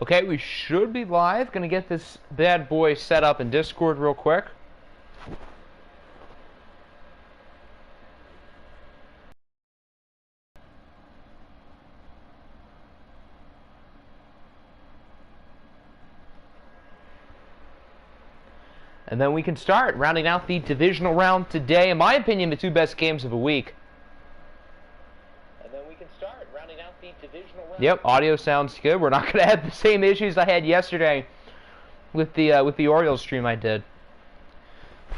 Okay, we should be live. Gonna get this bad boy set up in Discord real quick. And then we can start rounding out the divisional round today. In my opinion, the two best games of the week. Yep, audio sounds good. We're not going to have the same issues I had yesterday with the Orioles stream I did.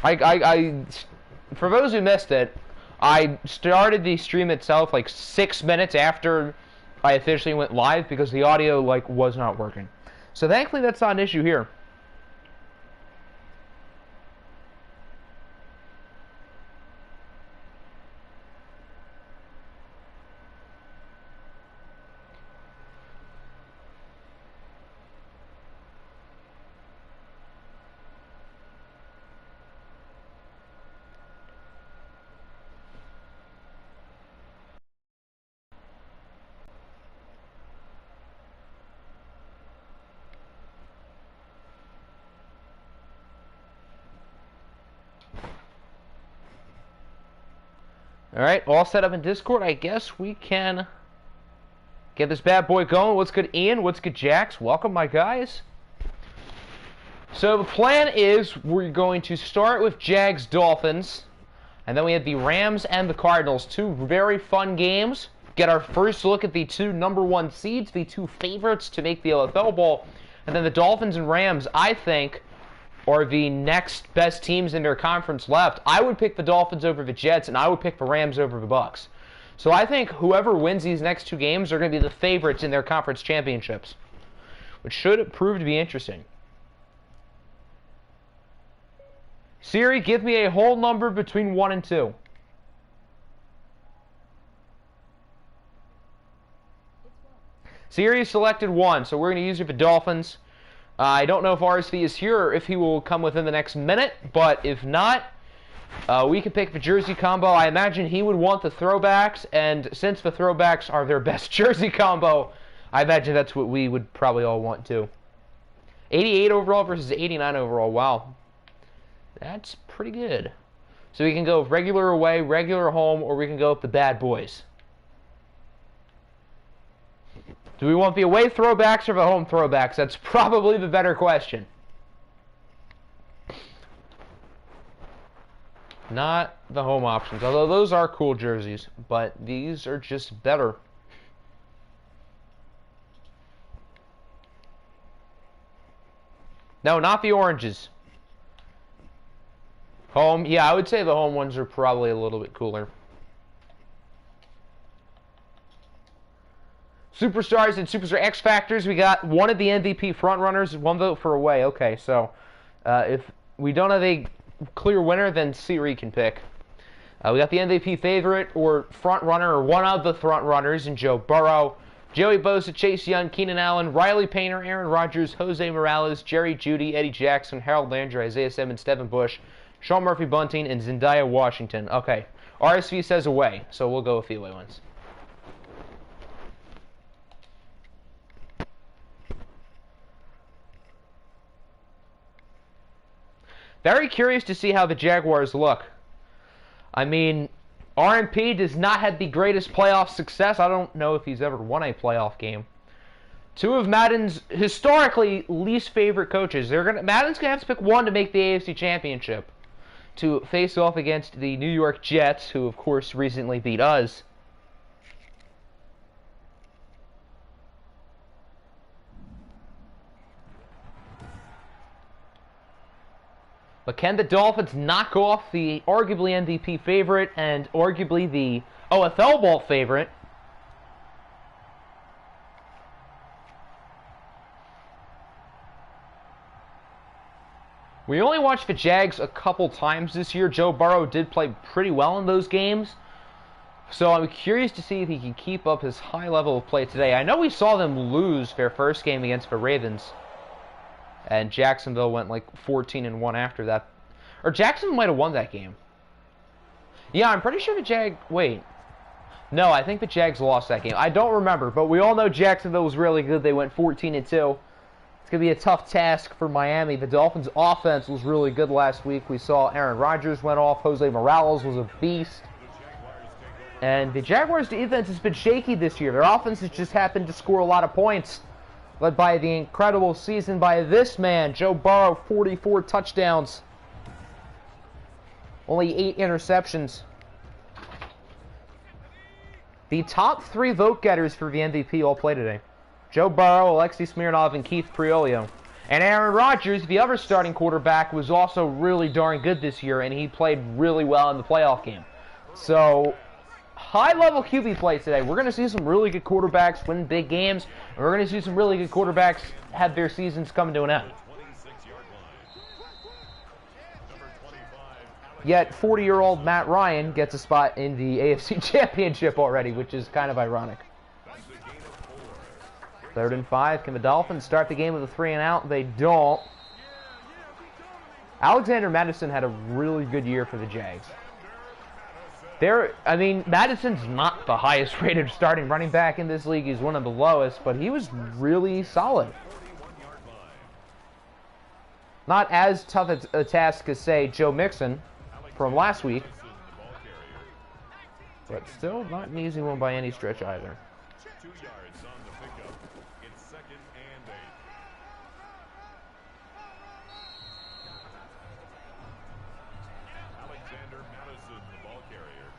For those who missed it, I started the stream itself like 6 minutes after I officially went live because the audio was not working. So thankfully that's not an issue here. Alright, all set up in Discord. I guess we can get this bad boy going. What's good, Ian? What's good, Jax? Welcome, my guys. So the plan is we're going to start with Jags Dolphins, and then we have the Rams and the Cardinals. Two very fun games. Get our first look at the two #1 seeds, the two favorites to make the OFL Bowl, and then the Dolphins and Rams, I think, are the next best teams in their conference left. I would pick the Dolphins over the Jets, and I would pick the Rams over the Bucs. So I think whoever wins these next two games are going to be the favorites in their conference championships, which should prove to be interesting. Siri, give me a whole number between 1 and 2. Siri selected 1, so we're going to use it for Dolphins. I don't know if RSV is here or if he will come within the next minute, but if not, we can pick the jersey combo. I imagine he would want the throwbacks, and since the throwbacks are their best jersey combo, I imagine that's what we would probably all want too. 88 overall versus 89 overall. Wow. That's pretty good. So we can go regular away, regular home, or we can go with the bad boys. Do we want the away throwbacks or the home throwbacks? That's probably the better question. Not the home options, although those are cool jerseys, but these are just better. No, not the oranges. Home, yeah, I would say the home ones are probably a little bit cooler. Superstars and Superstar X Factors. We got one of the MVP frontrunners, 1 vote for away. Okay, so if we don't have a clear winner, then Siri can pick. We got the MVP favorite or frontrunner, or one of the frontrunners in Joe Burrow, Joey Bosa, Chase Young, Keenan Allen, Riley Painter, Aaron Rodgers, Jose Morales, Jerry Jeudy, Eddie Jackson, Harold Landry, Isaiah Simmons, Devin Bush, Sean Murphy Bunting, and Zendaya Washington. Okay, RSV says away, so we'll go with the away ones. Very curious to see how the Jaguars look. I mean, RMP does not have the greatest playoff success. I don't know if he's ever won a playoff game. Two of Madden's historically least favorite coaches. Madden's gonna have to pick one to make the AFC Championship to face off against the New York Jets, who of course recently beat us. But can the Dolphins knock off the arguably MVP favorite and arguably the OFL Bowl favorite? We only watched the Jags a couple times this year. Joe Burrow did play pretty well in those games. So I'm curious to see if he can keep up his high level of play today. I know we saw them lose their first game against the Ravens. And Jacksonville went like 14-1 after that. Or Jacksonville might have won that game. Yeah, I'm pretty sure the Wait. No, I think the Jags lost that game. I don't remember, but we all know Jacksonville was really good. They went 14-2. It's going to be a tough task for Miami. The Dolphins' offense was really good last week. We saw Aaron Rodgers went off. Jose Morales was a beast. And the Jaguars' defense has been shaky this year. Their offense has just happened to score a lot of points, led by the incredible season by this man, Joe Burrow, 44 touchdowns, only 8 interceptions. The top 3 vote-getters for the MVP all play today. Joe Burrow, Alexei Smirnov, and Keith Priolio. And Aaron Rodgers, the other starting quarterback, was also really darn good this year, and he played really well in the playoff game. So, high-level QB play today. We're going to see some really good quarterbacks win big games, and we're going to see some really good quarterbacks have their seasons come to an end. Yet, 40-year-old Matt Ryan gets a spot in the AFC Championship already, which is kind of ironic. 3rd and 5. Can the Dolphins start the game with a 3-and-out? They don't. Alexander Mattison had a really good year for the Jags. Madison's not the highest-rated starting running back in this league. He's one of the lowest, but he was really solid. Not as tough a task as, say, Joe Mixon from last week, but still not an easy one by any stretch either. 2 yards on the pickup. It's 2nd and 8. Alexander Mattison, the ball carrier.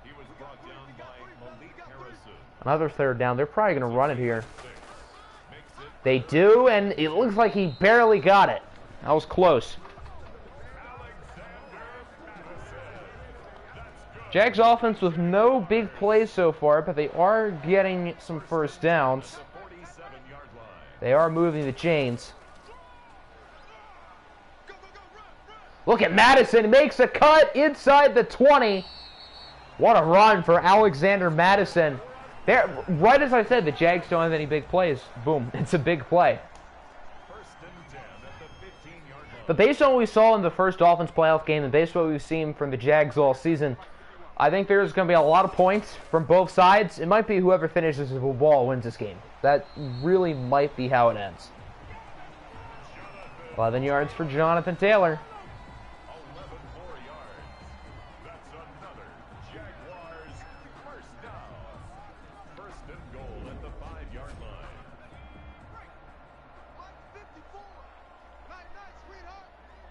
He was brought down by Malik Harrison. Another 3rd down. They're probably going to run it here. They do, and it looks like he barely got it. That was close. Jags offense with no big plays so far, but they are getting some 1st downs. They are moving the chains. Look at Madison. He makes a cut inside the 20. What a run for Alexander Madison. There, right as I said, the Jags don't have any big plays. Boom. It's a big play. But based on what we saw in the first Dolphins playoff game and based on what we've seen from the Jags all season, I think there's going to be a lot of points from both sides. It might be whoever finishes the ball wins this game. That really might be how it ends. 11 yards for Jonathan Taylor. 11 more yards. That's another Jaguars first down. 1st and goal at the 5-yard line.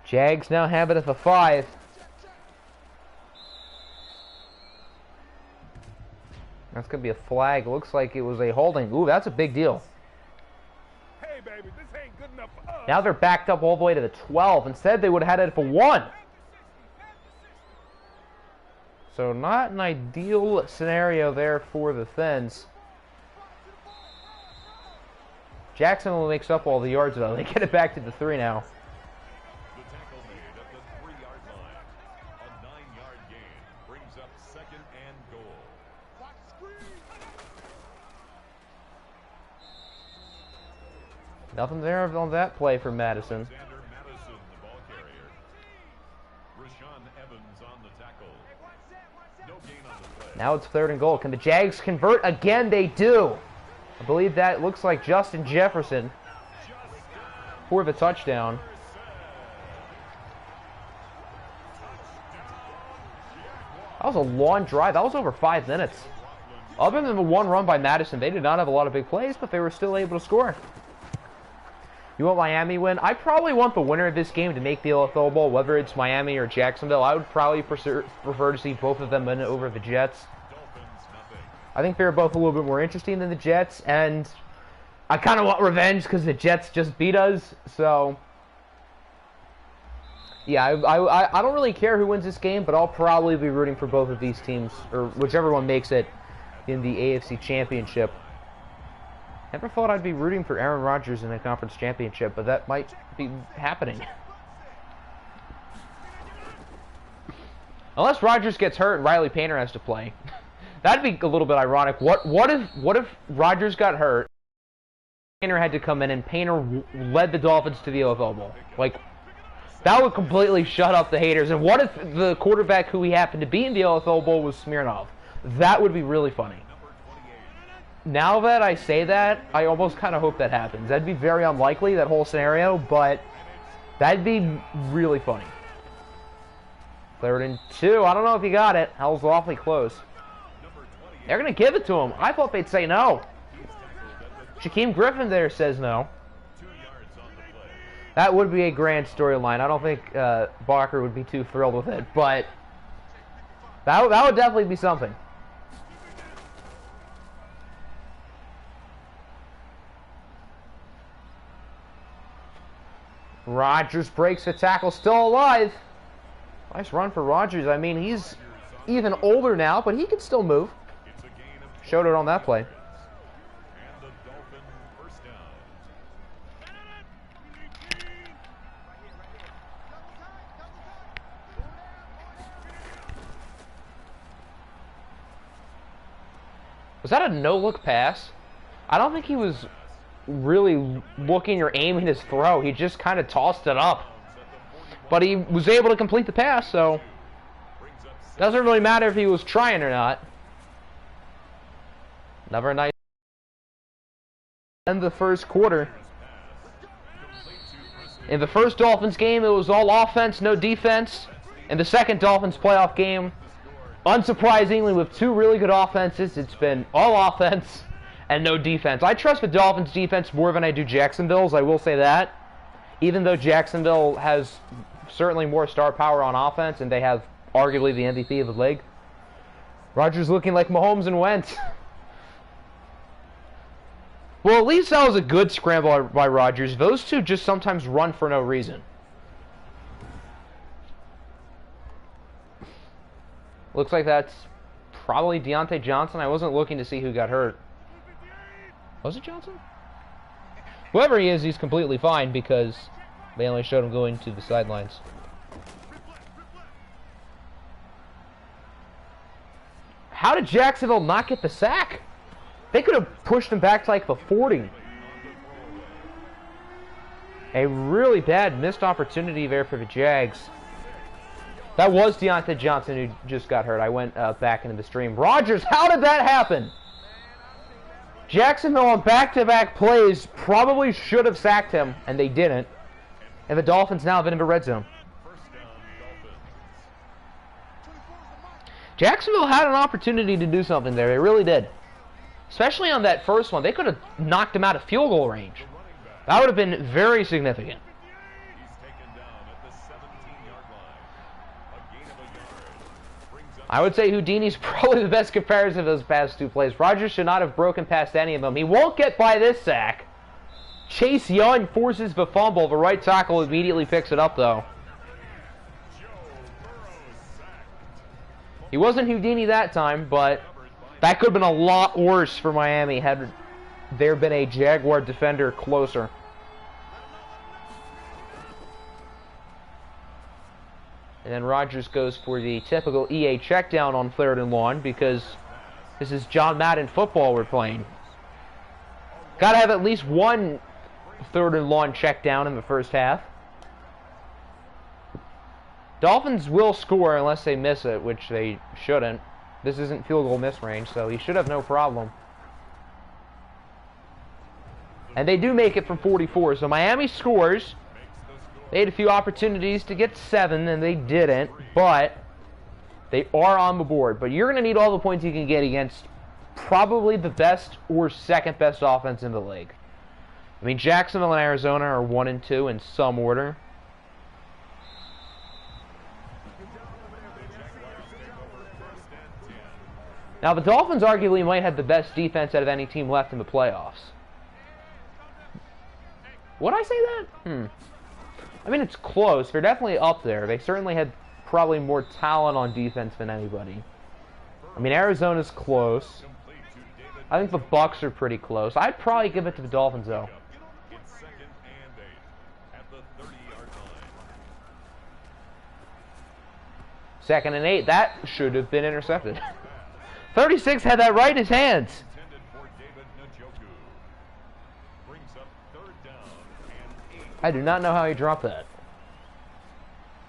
Jags now have it at the 5. That's going to be a flag. Looks like it was a holding. Ooh, that's a big deal. Hey, baby, this ain't good enough for us. Now they're backed up all the way to the 12. Instead, they would have had it for 1. So not an ideal scenario there for the Fins. Jacksonville makes up all the yards, though. They get it back to the 3 now. The tackle made at the 3-yard line. A 9-yard gain brings up 2nd and goal. Nothing there on that play for Madison. Alexander Mattison, the ball carrier. Rashawn Evans on the tackle. No gain on the play. Now it's 3rd and goal. Can the Jags convert? Again, they do. I believe that looks like Justin Jefferson for the touchdown. That was a long drive. That was over 5 minutes. Other than the 1 run by Madison, they did not have a lot of big plays, but they were still able to score. You want Miami win? I probably want the winner of this game to make the OFL Bowl, whether it's Miami or Jacksonville. I would probably prefer to see both of them win over the Jets. I think they're both a little bit more interesting than the Jets, and I kind of want revenge because the Jets just beat us. So, yeah, I don't really care who wins this game, but I'll probably be rooting for both of these teams, or whichever one makes it in the AFC Championship. Never thought I'd be rooting for Aaron Rodgers in a conference championship, but that might be happening. Unless Rodgers gets hurt and Riley Painter has to play. That'd be a little bit ironic. What if Rodgers got hurt, Painter had to come in, and Painter led the Dolphins to the OFL Bowl? Like, that would completely shut up the haters. And what if the quarterback who he happened to be in the OFL Bowl was Smirnov? That would be really funny. Now that I say that, I almost kind of hope that happens. That'd be very unlikely, that whole scenario, but that'd be really funny. 3rd and 2. I don't know if he got it. That was awfully close. They're going to give it to him. I thought they'd say no. Shaquem Griffin there says no. That would be a grand storyline. I don't think Barker would be too thrilled with it, but that would definitely be something. Rodgers breaks the tackle, still alive. Nice run for Rodgers. I mean, he's even older now, but he can still move. Showed it on that play. Was that a no-look pass? I don't think he was really looking or aiming his throw. He just kind of tossed it up. But he was able to complete the pass, so doesn't really matter if he was trying or not. Never a nice end the first quarter. In the first Dolphins game, it was all offense, no defense. In the second Dolphins playoff game, unsurprisingly, with 2 really good offenses, it's been all offense and no defense. I trust the Dolphins' defense more than I do Jacksonville's, I will say that. Even though Jacksonville has certainly more star power on offense, and they have arguably the MVP of the league. Rodgers looking like Mahomes and Wentz. Well, at least that was a good scramble by Rodgers. Those two just sometimes run for no reason. Looks like that's probably Deontay Johnson. I wasn't looking to see who got hurt. Was it Johnson? Whoever he is, he's completely fine because they only showed him going to the sidelines. How did Jacksonville not get the sack? They could have pushed him back to like the 40. A really bad missed opportunity there for the Jags. That was Deontay Johnson who just got hurt. I went back into the stream. Rodgers, how did that happen? Jacksonville on back-to-back plays probably should have sacked him, and they didn't. And the Dolphins now have been in the red zone. Jacksonville had an opportunity to do something there. They really did. Especially on that first one. They could have knocked him out of field goal range. That would have been very significant. I would say Houdini's probably the best comparison of those past 2 plays. Rodgers should not have broken past any of them. He won't get by this sack. Chase Young forces the fumble. The right tackle immediately picks it up, though. He wasn't Houdini that time, but that could have been a lot worse for Miami had there been a Jaguar defender closer. And then Rodgers goes for the typical EA check down on 3rd and long because this is John Madden football we're playing. Got to have at least one 3rd and long check down in the first half. Dolphins will score unless they miss it, which they shouldn't. This isn't field goal miss range, so he should have no problem. And they do make it from 44, so Miami scores. They had a few opportunities to get 7, and they didn't, but they are on the board. But you're going to need all the points you can get against probably the best or second best offense in the league. I mean, Jacksonville and Arizona are 1 and 2 in some order. Now, the Dolphins arguably might have the best defense out of any team left in the playoffs. Would I say that? I mean, it's close. They're definitely up there. They certainly had probably more talent on defense than anybody. I mean, Arizona's close. I think the Bucs are pretty close. I'd probably give it to the Dolphins, though. Second and 8. That should have been intercepted. 36 had that right in his hands. I do not know how he dropped that.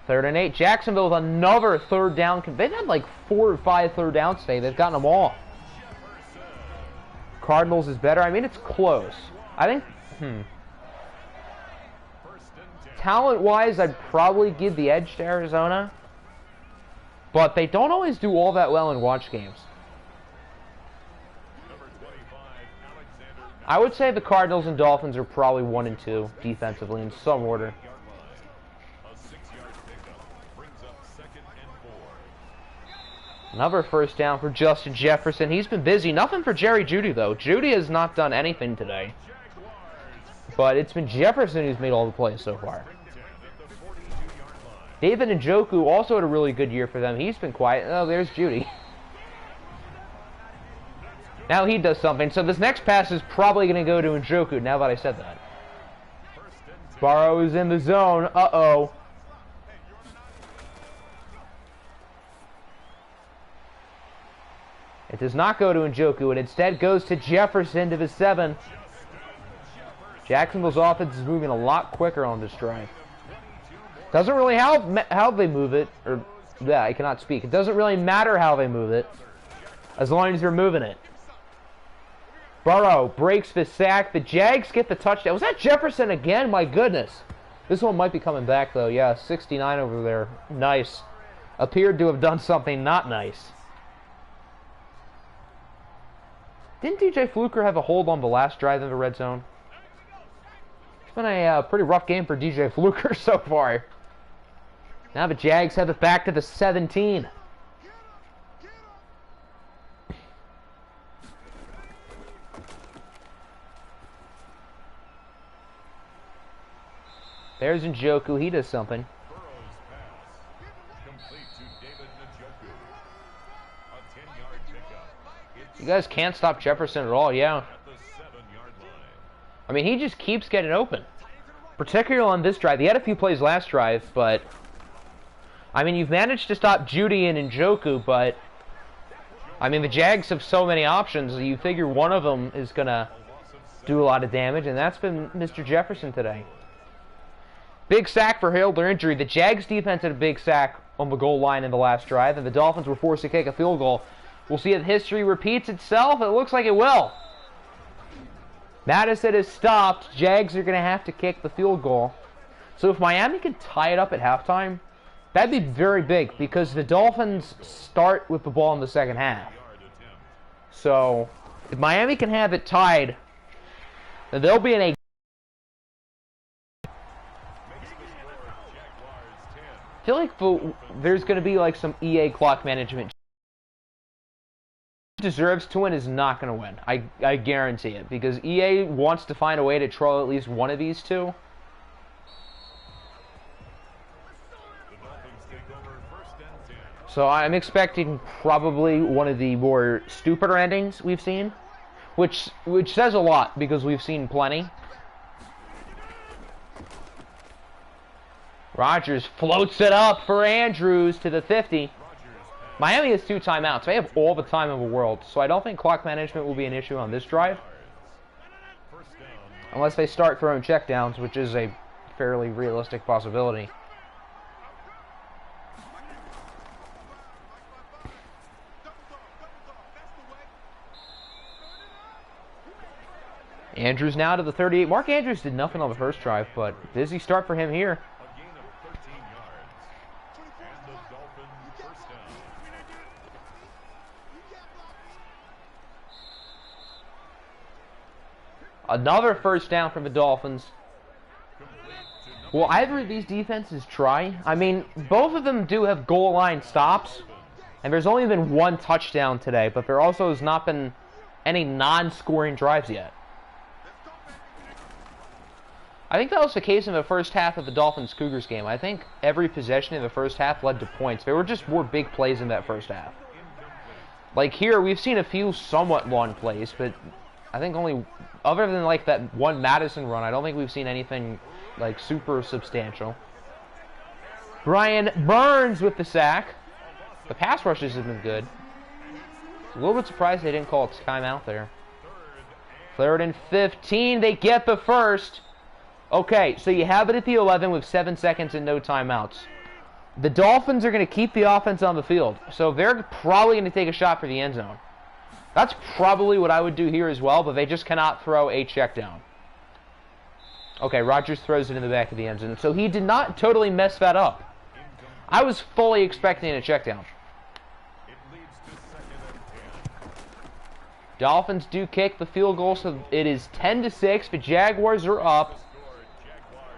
3rd and 8. Jacksonville with another 3rd down. They've had like 4 or 5 3rd downs today. They've gotten them all. Cardinals is better. I mean, it's close. I think, talent-wise, I'd probably give the edge to Arizona. But they don't always do all that well in watch games. I would say the Cardinals and Dolphins are probably 1 and 2 defensively in some order. Another 1st down for Justin Jefferson. He's been busy. Nothing for Jerry Jeudy, though. Jeudy has not done anything today. But it's been Jefferson who's made all the plays so far. David Njoku also had a really good year for them. He's been quiet. Oh, there's Jeudy. Now he does something. So this next pass is probably going to go to Njoku, now that I said that. Burrow is in the zone. Uh-oh. It does not go to Njoku. It instead goes to Jefferson to the 7. Jacksonville's offense is moving a lot quicker on this drive. Doesn't really how they move it. Or, yeah, I cannot speak. It doesn't really matter how they move it, as long as you're moving it. Burrow breaks the sack. The Jags get the touchdown. Was that Jefferson again? My goodness. This one might be coming back, though. Yeah, 69 over there. Nice. Appeared to have done something not nice. Didn't DJ Fluker have a hold on the last drive in the red zone? It's been a pretty rough game for DJ Fluker so far. Now the Jags have it back to the 17. There's Njoku. He does something. You guys can't stop Jefferson at all, yeah. I mean, he just keeps getting open. Particularly on this drive. He had a few plays last drive, but... I mean, you've managed to stop Jeudy and Njoku, but... I mean, the Jags have so many options. You figure one of them is going to do a lot of damage, and that's been Mr. Jefferson today. Big sack for Hilder injury. The Jags defense had a big sack on the goal line in the last drive, and the Dolphins were forced to kick a field goal. We'll see if history repeats itself. It looks like it will. Madison is stopped. Jags are going to have to kick the field goal. So if Miami can tie it up at halftime, that'd be very big because the Dolphins start with the ball in the second half. So if Miami can have it tied, then they'll be in a... I feel like there's going to be like some EA clock management. Deserves to win is not going to win. I guarantee it, because EA wants to find a way to troll at least one of these two. So I'm expecting probably one of the more stupider endings we've seen, which says a lot because we've seen plenty. Rodgers floats it up for Andrews to the 50. Miami has 2 timeouts. They have all the time in the world, so I don't think clock management will be an issue on this drive. Unless they start throwing checkdowns, which is a fairly realistic possibility. Andrews now to the 38. Mark Andrews did nothing on the first drive, but busy start for him here. Another first down from the Dolphins. Will either of these defenses try? I mean, both of them do have goal line stops. And there's only been 1 touchdown today, but there also has not been any non-scoring drives yet. I think that was the case in the first half of the Dolphins-Cougars game. I think every possession in the first half led to points. There were just more big plays in that first half. Like here, we've seen a few somewhat long plays, but I think only, other than like that one Madison run, I don't think we've seen anything like super substantial. Brian Burns with the sack. The pass rushes have been good. A little bit surprised they didn't call a timeout there. 3rd and 15. They get the first. Okay, so you have it at the 11 with 7 seconds and no timeouts. The Dolphins are going to keep the offense on the field, so they're probably going to take a shot for the end zone. That's probably what I would do here as well, but they just cannot throw a check down. Okay, Rodgers throws it in the back of the end zone, so he did not totally mess that up. I was fully expecting a check down. Dolphins do kick the field goal, so it is 10-6. The Jaguars are up.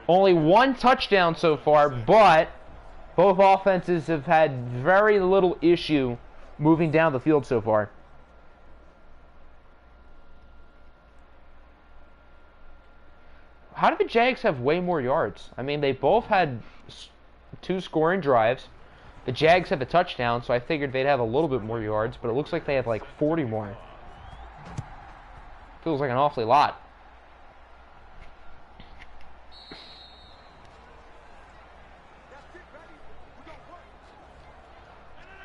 Only one touchdown so far, but both offenses have had very little issue moving down the field so far. How did the Jags have way more yards? I mean, they both had 2 scoring drives. The Jags have a touchdown, so I figured they'd have a little bit more yards, but it looks like they had like 40 more. Feels like an awfully lot.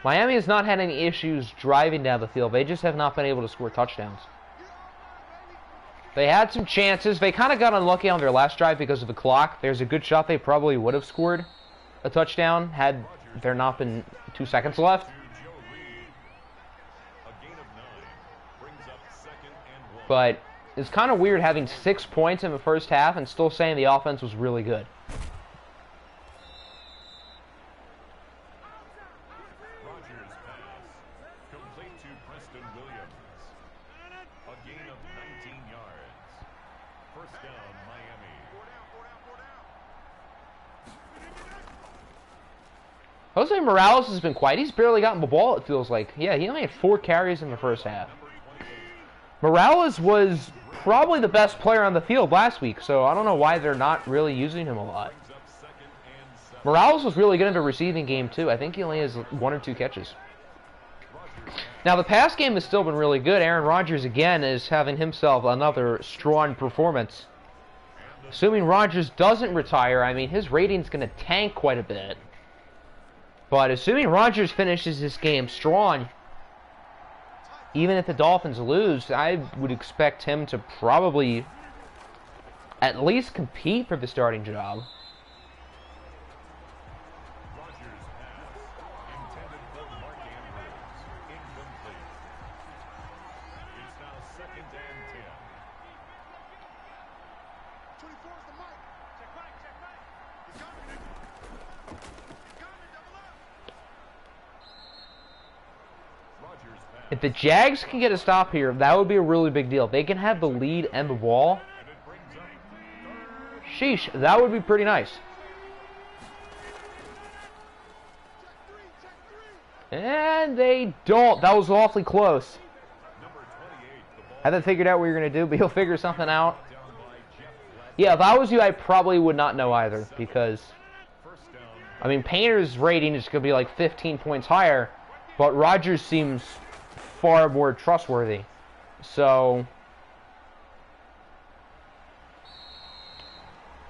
Miami has not had any issues driving down the field. They just have not been able to score touchdowns. They had some chances. They kind of got unlucky on their last drive because of the clock. There's a good shot they probably would have scored a touchdown had there not been 2 seconds left. But it's kind of weird having 6 points in the first half and still saying the offense was really good. Jose Morales has been quiet. He's barely gotten the ball, it feels like. Yeah, he only had 4 carries in the first half. Morales was probably the best player on the field last week, so I don't know why they're not really using him a lot. Morales was really good in the receiving game, too. I think he only has 1 or 2 catches. Now, the pass game has still been really good. Aaron Rodgers, again, is having himself another strong performance. Assuming Rodgers doesn't retire, I mean, his rating's going to tank quite a bit. But assuming Rodgers finishes this game strong, even if the Dolphins lose, I would expect him to probably at least compete for the starting job. If the Jags can get a stop here, that would be a really big deal. They can have the lead and the ball. Sheesh, that would be pretty nice. And they don't. That was awfully close. I haven't figured out what you're going to do, but you'll figure something out. Yeah, if I was you, I probably would not know either, because, I mean, Painter's rating is going to be like 15 points higher, but Rodgers seems far more trustworthy. So,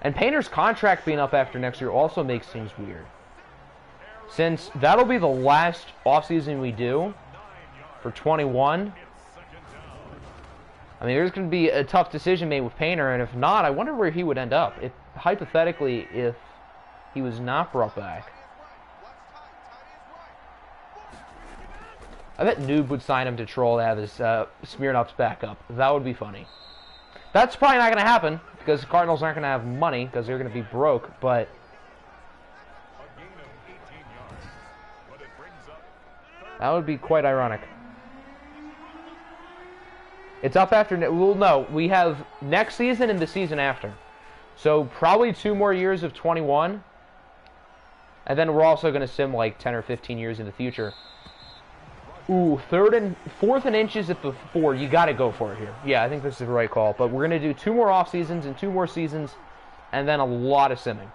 and Painter's contract being up after next year also makes things weird, since that'll be the last offseason we do for 21. I mean, there's going to be a tough decision made with Painter, and if not, I wonder where he would end up, if hypothetically, if he was not brought back. I bet Noob would sign him to troll to have his Smirnoff's backup. That would be funny. That's probably not going to happen, because the Cardinals aren't going to have money, because they're going to be broke, but that would be quite ironic. It's up after, well, no, we have next season and the season after. So probably 2 more years of 21, and then we're also going to sim like 10 or 15 years in the future. Ooh, 4th and inches at the 4. You got to go for it here. Yeah, I think this is the right call. But we're going to do 2 more off seasons and 2 more seasons, and then a lot of simming,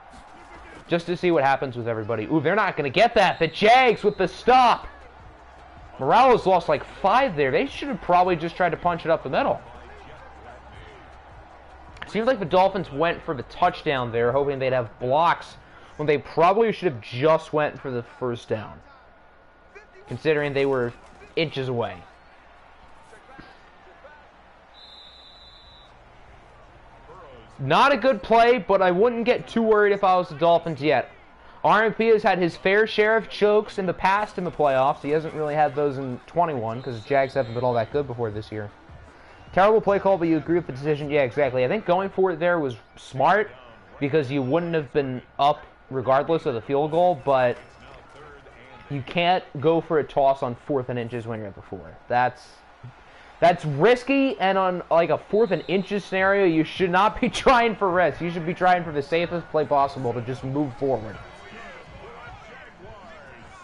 just to see what happens with everybody. Ooh, they're not going to get that. The Jags with the stop. Morales lost like 5 there. They should have probably just tried to punch it up the middle. Seems like the Dolphins went for the touchdown there, hoping they'd have blocks, when they probably should have just went for the first down, considering they were inches away. Not a good play, but I wouldn't get too worried if I was the Dolphins yet. RMP has had his fair share of chokes in the past in the playoffs. He hasn't really had those in 21 because the Jags haven't been all that good before this year. Terrible play call, but you agree with the decision? Yeah, exactly. I think going for it there was smart because you wouldn't have been up regardless of the field goal, but you can't go for a toss on 4th and inches when you're at the 4. That's risky, and on like a 4th and inches scenario, you should not be trying for risk. You should be trying for the safest play possible to just move forward.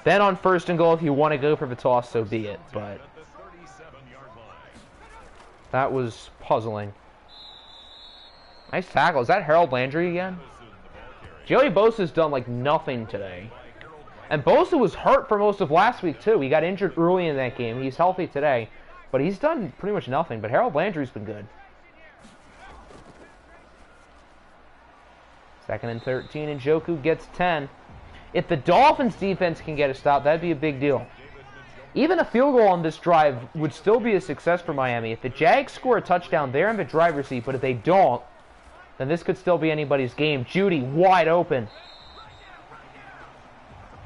Then on 1st and goal, if you want to go for the toss, so be it, but that was puzzling. Nice tackle. Is that Harold Landry again? Joey Bosa's done like nothing today. And Bosa was hurt for most of last week too. He got injured early in that game. He's healthy today. But he's done pretty much nothing. But Harold Landry's been good. 2nd and 13 and Njoku gets 10. If the Dolphins defense can get a stop, that'd be a big deal. Even a field goal on this drive would still be a success for Miami. If the Jags score a touchdown, they're in the driver's seat. But if they don't, then this could still be anybody's game. Judy wide open.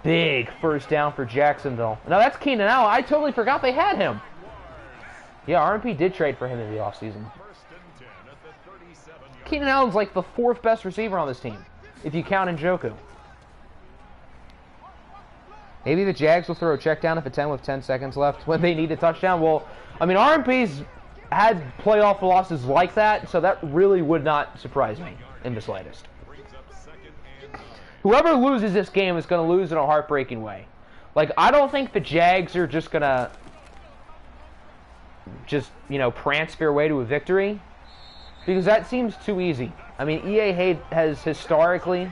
Big first down for Jacksonville. Now that's Keenan Allen. I totally forgot they had him. Yeah, RMP did trade for him in the offseason. Keenan Allen's like the 4th best receiver on this team, if you count Njoku. Maybe the Jags will throw a check down if it's 10 with 10 seconds left when they need a touchdown. Well, I mean, RMP's had playoff losses like that, so that really would not surprise me in the slightest. Whoever loses this game is going to lose in a heartbreaking way. Like, I don't think the Jags are just going to prance their way to a victory, because that seems too easy. I mean, EA has historically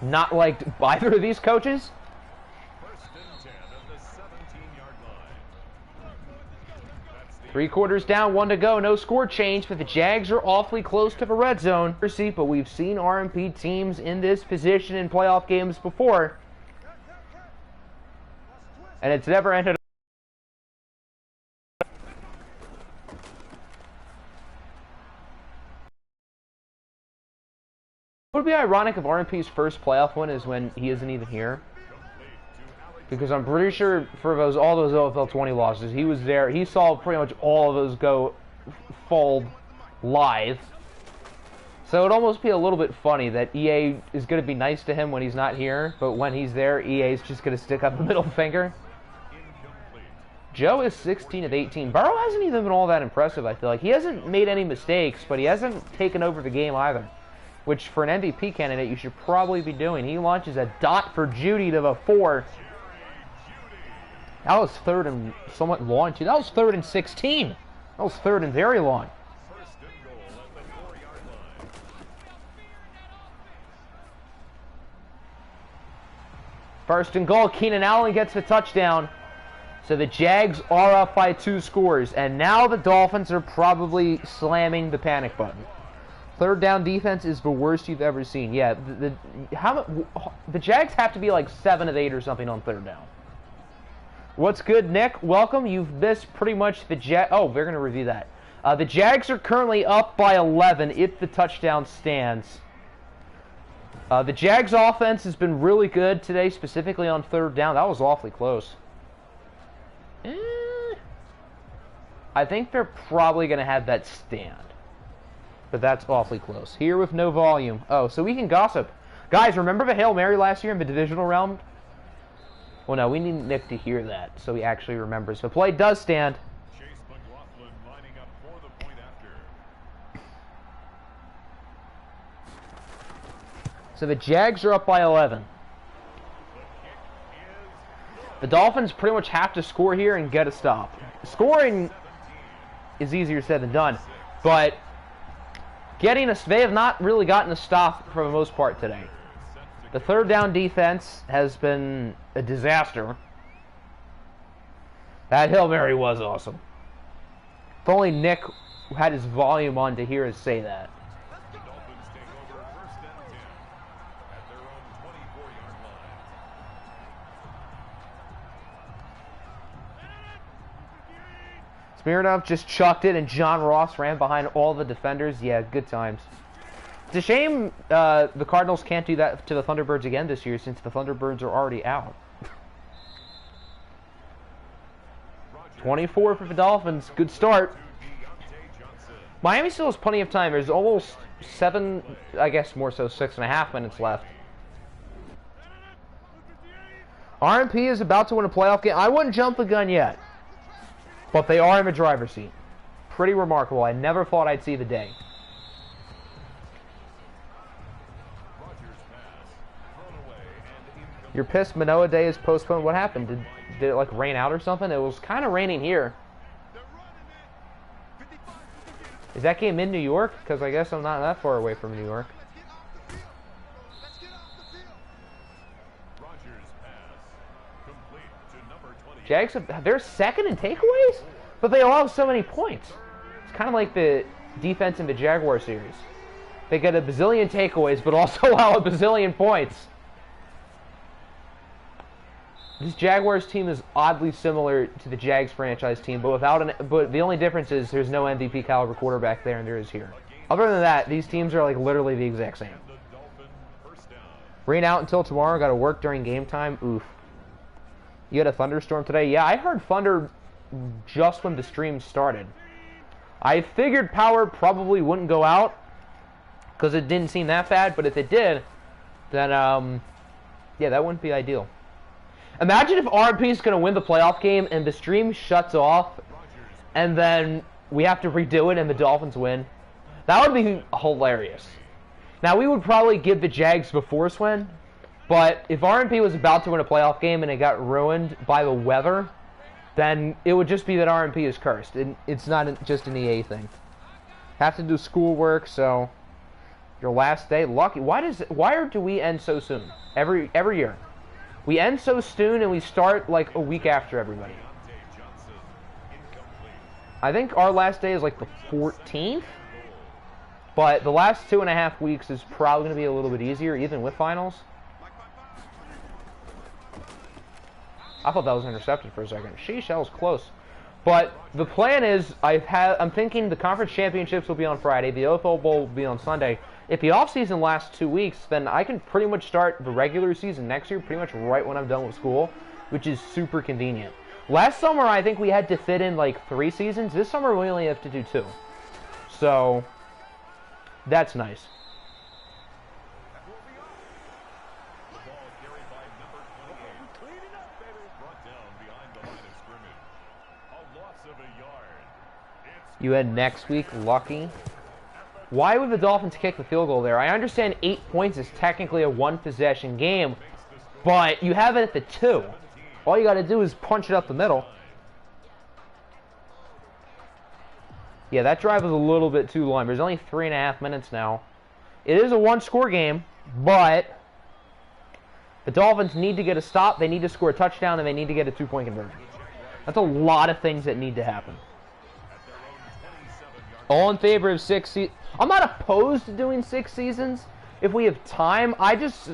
not liked either of these coaches. 3/4 down, 1 to go. No score change, but the Jags are awfully close to the red zone. But we've seen RMP teams in this position in playoff games before, and it's never ended. It would be ironic if RMP's first playoff win is when he isn't even here. Because I'm pretty sure for all those OFL 20 losses, he was there. He saw pretty much all of those go fold live. So it'd almost be a little bit funny that EA is going to be nice to him when he's not here, but when he's there, EA is just going to stick up the middle finger. Joe is 16 of 18. Burrow hasn't even been all that impressive, I feel like. He hasn't made any mistakes, but he hasn't taken over the game either, which for an MVP candidate you should probably be doing. He launches a dot for Judy to the 4. That was 3rd and somewhat long, too. That was 3rd and 16. That was 3rd and very long. First and goal. Keenan Allen gets the touchdown. So the Jags are up by 2 scores. And now the Dolphins are probably slamming the panic button. 3rd down defense is the worst you've ever seen. Yeah, the Jags have to be like 7 of 8 or something on 3rd down. What's good, Nick? Welcome. You've missed pretty much the Oh, we're going to review that. The Jags are currently up by 11 if the touchdown stands. The Jags offense has been really good today, specifically on 3rd down. That was awfully close. I think they're probably going to have that stand. But that's awfully close. Here with no volume. Oh, so we can gossip. Guys, remember the Hail Mary last year in the divisional round? Well, no, we need Nick to hear that so he actually remembers. The play does stand. Lining up for the point after. So the Jags are up by 11. The Dolphins pretty much have to score here and get a stop. Scoring is easier said than done, but they have not really gotten a stop for the most part today. The 3rd down defense has been a disaster. That Hail Mary was awesome. If only Nick had his volume on to hear us say that. The Dolphins take over 1st and 10 at their own 24-yard line. Smirnov just chucked it, and John Ross ran behind all the defenders. Yeah, good times. It's a shame the Cardinals can't do that to the Thunderbirds again this year since the Thunderbirds are already out. 24 for the Dolphins. Good start. Miami still has plenty of time. There's almost 7, I guess more so 6.5 minutes left. RMP is about to win a playoff game. I wouldn't jump the gun yet, but they are in the driver's seat. Pretty remarkable. I never thought I'd see the day. You're pissed Manoa Day is postponed. What happened? Did it like rain out or something? It was kind of raining here. Is that game in New York? Because I guess I'm not that far away from New York. Jags, they're second in takeaways? But they all have so many points. It's kind of like the defense in the Jaguar series. They get a bazillion takeaways, but also allow a bazillion points. This Jaguars team is oddly similar to the Jags franchise team, but but the only difference is there's no MVP caliber quarterback there, and there is here. Other than that, these teams are like literally the exact same. Rain out until tomorrow. Got to work during game time. Oof. You had a thunderstorm today? Yeah, I heard thunder just when the stream started. I figured power probably wouldn't go out because it didn't seem that bad, but if it did, then yeah, that wouldn't be ideal. Imagine if RMP is going to win the playoff game and the stream shuts off and then we have to redo it and the Dolphins win. That would be hilarious. Now, we would probably give the Jags the force win, but if RMP was about to win a playoff game and it got ruined by the weather, then it would just be that RMP is cursed. It's not just an EA thing. Have to do schoolwork, so your last day, lucky. Why do we end so soon? Every year. We end so soon and we start like a week after everybody. I think our last day is like the 14th. But the last 2.5 weeks is probably going to be a little bit easier, even with finals. I thought that was intercepted for a second. Sheesh, that was close. But the plan is, I'm thinking the conference championships will be on Friday. The OFL Bowl will be on Sunday. If the offseason lasts 2 weeks, then I can pretty much start the regular season next year pretty much right when I'm done with school, which is super convenient. Last summer, I think we had to fit in like 3 seasons. This summer, we only have to do 2. So, that's nice. You had next week, lucky. Why would the Dolphins kick the field goal there? I understand 8 points is technically a 1-possession game, but you have it at the 2. All you got to do is punch it up the middle. Yeah, that drive was a little bit too long. There's only 3.5 minutes now. It is a 1-score game, but the Dolphins need to get a stop, they need to score a touchdown, and they need to get a 2-point conversion. That's a lot of things that need to happen. All in favor of 6 seasons. I'm not opposed to doing 6 seasons if we have time. I just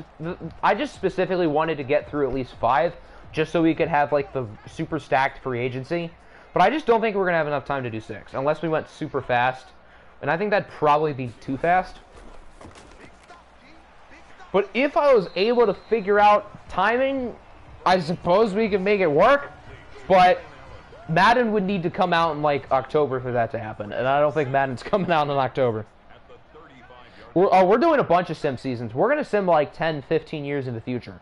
specifically wanted to get through at least 5, just so we could have like the super stacked free agency. But I just don't think we're gonna have enough time to do 6 unless we went super fast, and I think that'd probably be too fast. But if I was able to figure out timing, I suppose we could make it work. But Madden would need to come out in like October for that to happen, and I don't think Madden's coming out in October. We're doing a bunch of sim seasons. We're going to sim like 10, 15 years in the future.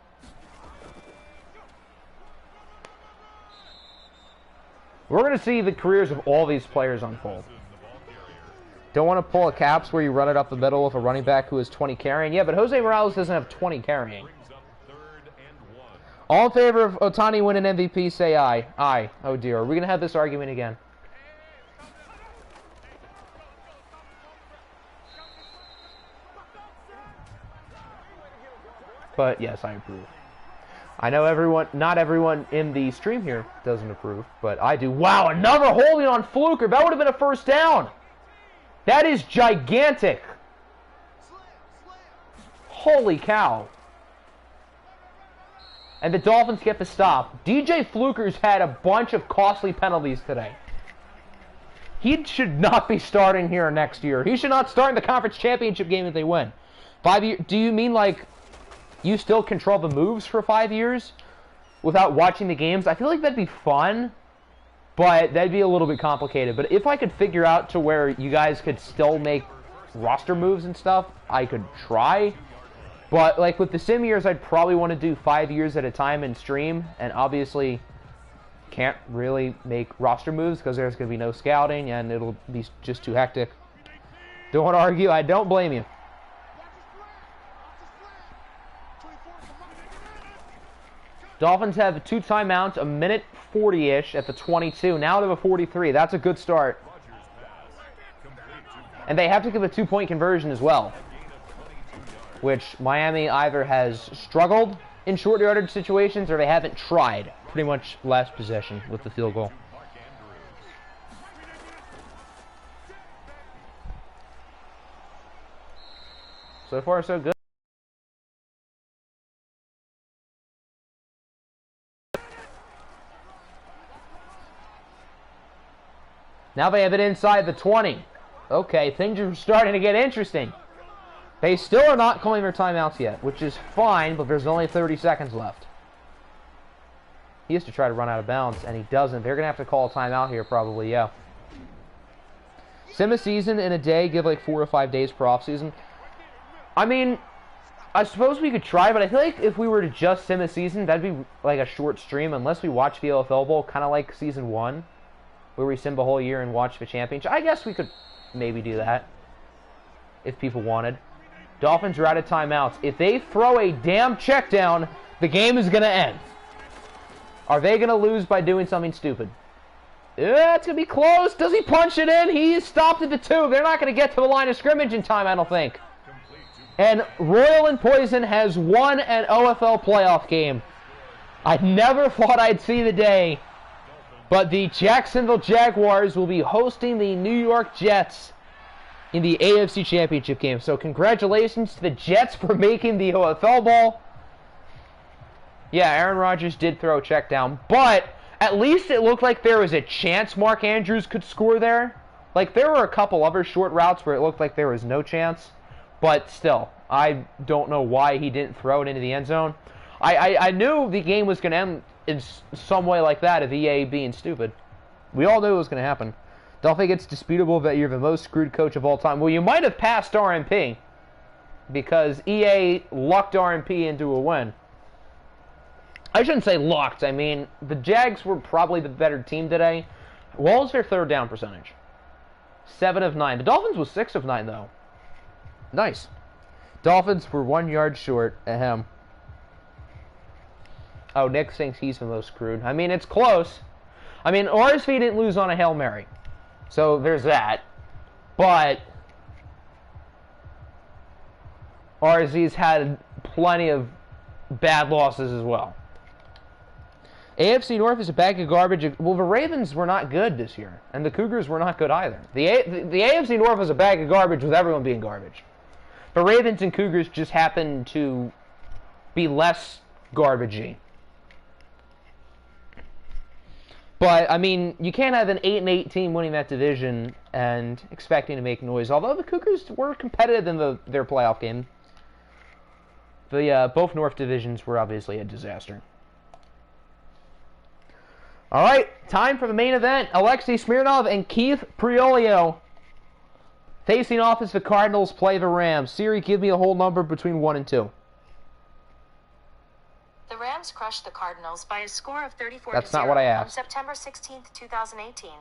We're going to see the careers of all these players unfold. Don't want to pull a Caps where you run it up the middle with a running back who is 20 carrying. Yeah, but Jose Morales doesn't have 20 carrying. All in favor of Ohtani winning MVP, say aye. Aye. Oh dear, are we going to have this argument again? But yes, I approve. I know not everyone in the stream here doesn't approve, but I do. Wow, another holding on Fluker. That would have been a first down. That is gigantic. Holy cow. And the Dolphins get the stop. DJ Fluker's had a bunch of costly penalties today. he should not be starting here next year. He should not start in the conference championship game if they win. 5 years? Do you mean like you still control the moves for 5 years without watching the games? I feel like that'd be fun, but that'd be a little bit complicated. But if I could figure out to where you guys could still make roster moves and stuff, I could try. But like with the sim years, I'd probably want to do 5 years at a time and stream, and obviously can't really make roster moves because there's going to be no scouting and it'll be just too hectic. Don't want to argue. I don't blame you. Dolphins have 2 timeouts, a minute 40-ish at the 22. Now they have a 43. That's a good start. And they have to give a 2-point conversion as well, which Miami either has struggled in short yardage situations or they haven't tried. Pretty much last possession with the field goal. So far, so good. Now they have it inside the 20. Okay, things are starting to get interesting. They still are not calling their timeouts yet, which is fine, but there's only 30 seconds left. He has to try to run out of bounds, and he doesn't. They're going to have to call a timeout here probably, yeah. Sim a season in a day, give like 4 or 5 days per offseason. I mean, I suppose we could try, but I feel like if we were to just sim a season, that'd be like a short stream unless we watch the OFL Bowl, kind of like Season 1, where we sim the whole year and watch the championship. I guess we could maybe do that if people wanted. Dolphins are out of timeouts. If they throw a damn check down, the game is going to end. Are they going to lose by doing something stupid? Yeah, it's going to be close. Does he punch it in? He stopped at the 2. They're not going to get to the line of scrimmage in time, I don't think. And Royal and Poison has won an OFL playoff game. I never thought I'd see the day, but the Jacksonville Jaguars will be hosting the New York Jets in the AFC Championship game. So congratulations to the Jets for making the OFL Bowl. Yeah, Aaron Rodgers did throw a check down, but at least it looked like there was a chance Mark Andrews could score there. Like, there were a couple other short routes where it looked like there was no chance, but still, I don't know why he didn't throw it into the end zone. I knew the game was going to end in some way like that of EA being stupid. We all knew it was going to happen. Don't think it's disputable that you're the most screwed coach of all time. Well, you might have passed RMP because EA lucked RMP into a win. I shouldn't say lucked. I mean, the Jags were probably the better team today. What was their third down percentage? 7 of 9. The Dolphins was 6 of 9, though. Nice. Dolphins were 1 yard short. Ahem. Oh, Nick thinks he's the most screwed. I mean, it's close. I mean, RSV didn't lose on a Hail Mary. So there's that. But RSV's had plenty of bad losses as well. AFC North is a bag of garbage. Well, the Ravens were not good this year, and the Cougars were not good either. The AFC North is a bag of garbage with everyone being garbage. The Ravens and Cougars just happen to be less garbagey. But, I mean, you can't have an 8-8 team winning that division and expecting to make noise. Although the Cougars were competitive in their playoff game. Both North divisions were obviously a disaster. All right, time for the main event. Alexei Smirnov and Keith Priolio facing off as the Cardinals play the Rams. Siri, give me a whole number between 1 and 2. The Rams crushed the Cardinals by a score of 34-0 That's not what I asked. on September 16, 2018.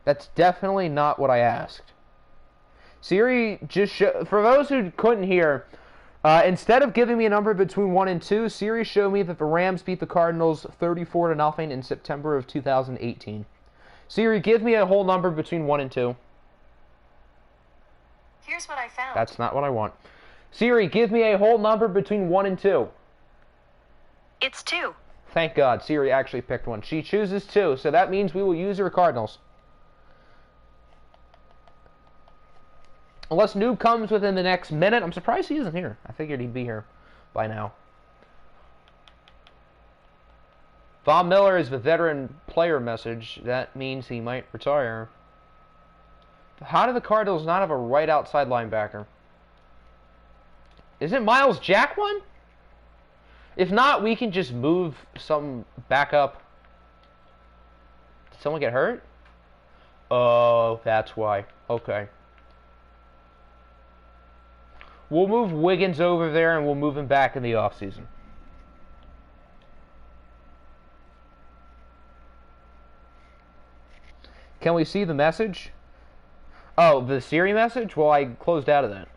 That's definitely not what I asked. Siri, for those who couldn't hear, instead of giving me a number between 1 and 2, Siri showed me that the Rams beat the Cardinals 34-0 in September of 2018. Siri, give me a whole number between 1 and 2. Here's what I found. That's not what I want. Siri, give me a whole number between 1 and 2. It's 2. Thank God, Siri actually picked one. She chooses 2, so that means we will use her Cardinals. Unless Noob comes within the next minute. I'm surprised he isn't here. I figured he'd be here by now. Von Miller is the veteran player message. That means he might retire. How do the Cardinals not have a right outside linebacker? Isn't Miles Jack one? If not, we can just move some back up. Did someone get hurt? Oh, that's why. Okay. We'll move Wiggins over there, and we'll move him back in the offseason. Can we see the message? Oh, the Siri message? Well, I closed out of that.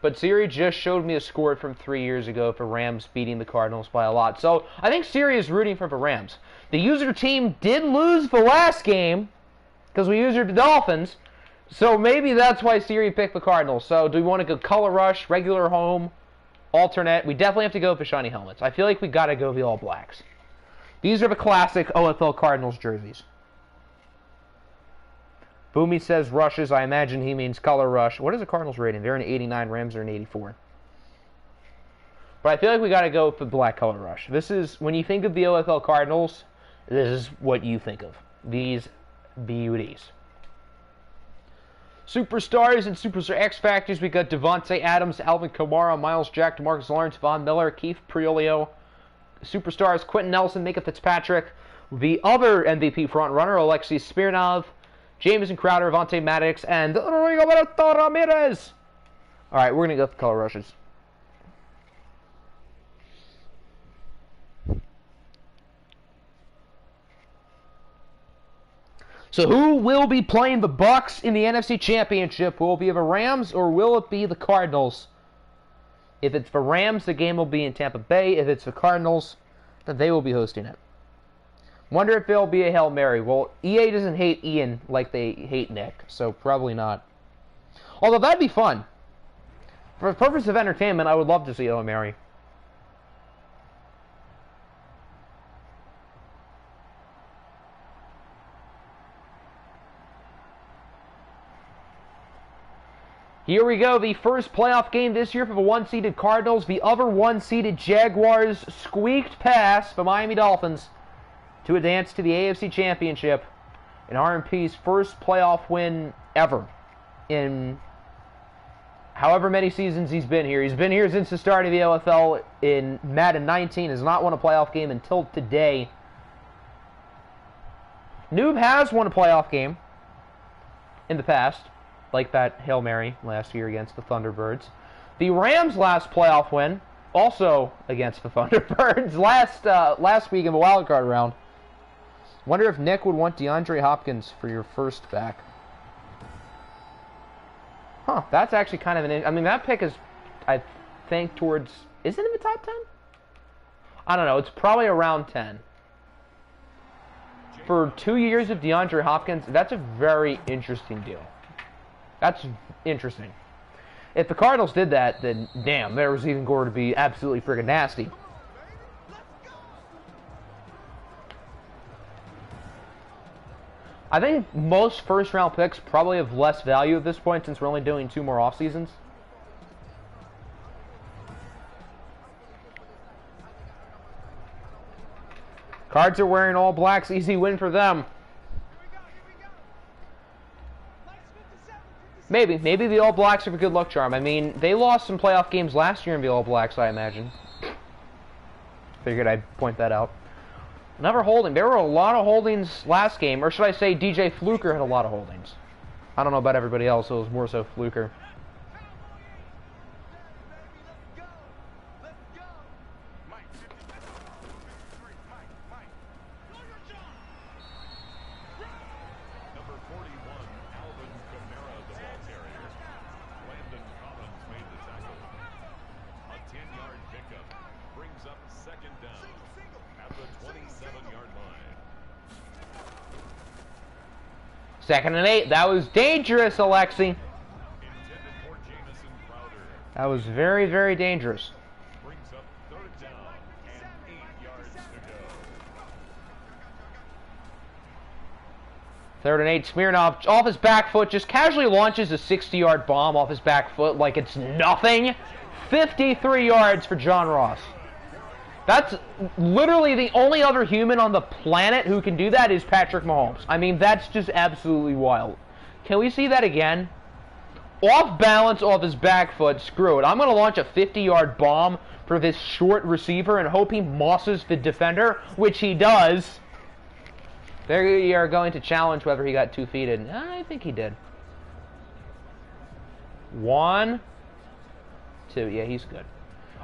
But Siri just showed me a score from 3 years ago for Rams beating the Cardinals by a lot. So I think Siri is rooting for the Rams. The user team did lose the last game because we used the Dolphins. So maybe that's why Siri picked the Cardinals. So do we want to go color rush, regular home, alternate? We definitely have to go for shiny helmets. I feel like we got to go the All Blacks. These are the classic OFL Cardinals jerseys. Boomy says rushes. I imagine he means color rush. What is the Cardinals rating? They're an 89. Rams are an 84. But I feel like we got to go for black color rush. This is, when you think of the OFL Cardinals, this is what you think of. These beauties. Superstars and Superstar X Factors. We got Devontae Adams, Alvin Kamara, Miles Jack, DeMarcus Lawrence, Von Miller, Keith Priolio. Superstars Quentin Nelson, Micah Fitzpatrick. The other MVP frontrunner, Alexei Smirnov, Jameson Crowder, Vontae Maddox, and Roberto Ramirez. All right, we're going to go with color rushes. So who will be playing the Bucs in the NFC Championship? Will it be the Rams or will it be the Cardinals? If it's the Rams, the game will be in Tampa Bay. If it's the Cardinals, then they will be hosting it. Wonder if there'll be a Hail Mary. Well, EA doesn't hate Ian like they hate Nick, so probably not. Although that'd be fun. For the purpose of entertainment, I would love to see Hail Mary. Here we go, the first playoff game this year for the one-seeded Cardinals. The other one-seeded Jaguars squeaked past the Miami Dolphins to advance to the AFC Championship in RMP's first playoff win ever in however many seasons he's been here. He's been here since the start of the OFL in Madden 19, has not won a playoff game until today. Noob has won a playoff game in the past, like that Hail Mary last year against the Thunderbirds. The Rams' last playoff win, also against the Thunderbirds, last week in the wildcard round. Wonder if Nick would want DeAndre Hopkins for your first back. Huh, that's actually kind of an... I mean, that pick is, I think, towards... Is it in the top 10? I don't know. It's probably around 10. For 2 years of DeAndre Hopkins, that's a very interesting deal. That's interesting. If the Cardinals did that, then damn, there was even going to be absolutely friggin' nasty. I think most first-round picks probably have less value at this point since we're only doing 2 more off-seasons. Cards are wearing all blacks. Easy win for them. Maybe the All Blacks are a good luck charm. I mean, they lost some playoff games last year in the All Blacks, I imagine. Figured I'd point that out. Another holding. There were a lot of holdings last game. Or should I say DJ Fluker had a lot of holdings. I don't know about everybody else, so it was more so Fluker. Second and 8. That was dangerous, Alexi. That was very, very dangerous. Third and 8. Smirnov off his back foot just casually launches a 60-yard bomb off his back foot like it's nothing. 53 yards for John Ross. That's literally the only other human on the planet who can do that is Patrick Mahomes. I mean, that's just absolutely wild. Can we see that again? Off balance off his back foot. Screw it. I'm going to launch a 50-yard bomb for this short receiver and hope he mosses the defender, which he does. They are going to challenge whether he got 2 feet in. I think he did. 1, 2. Yeah, he's good.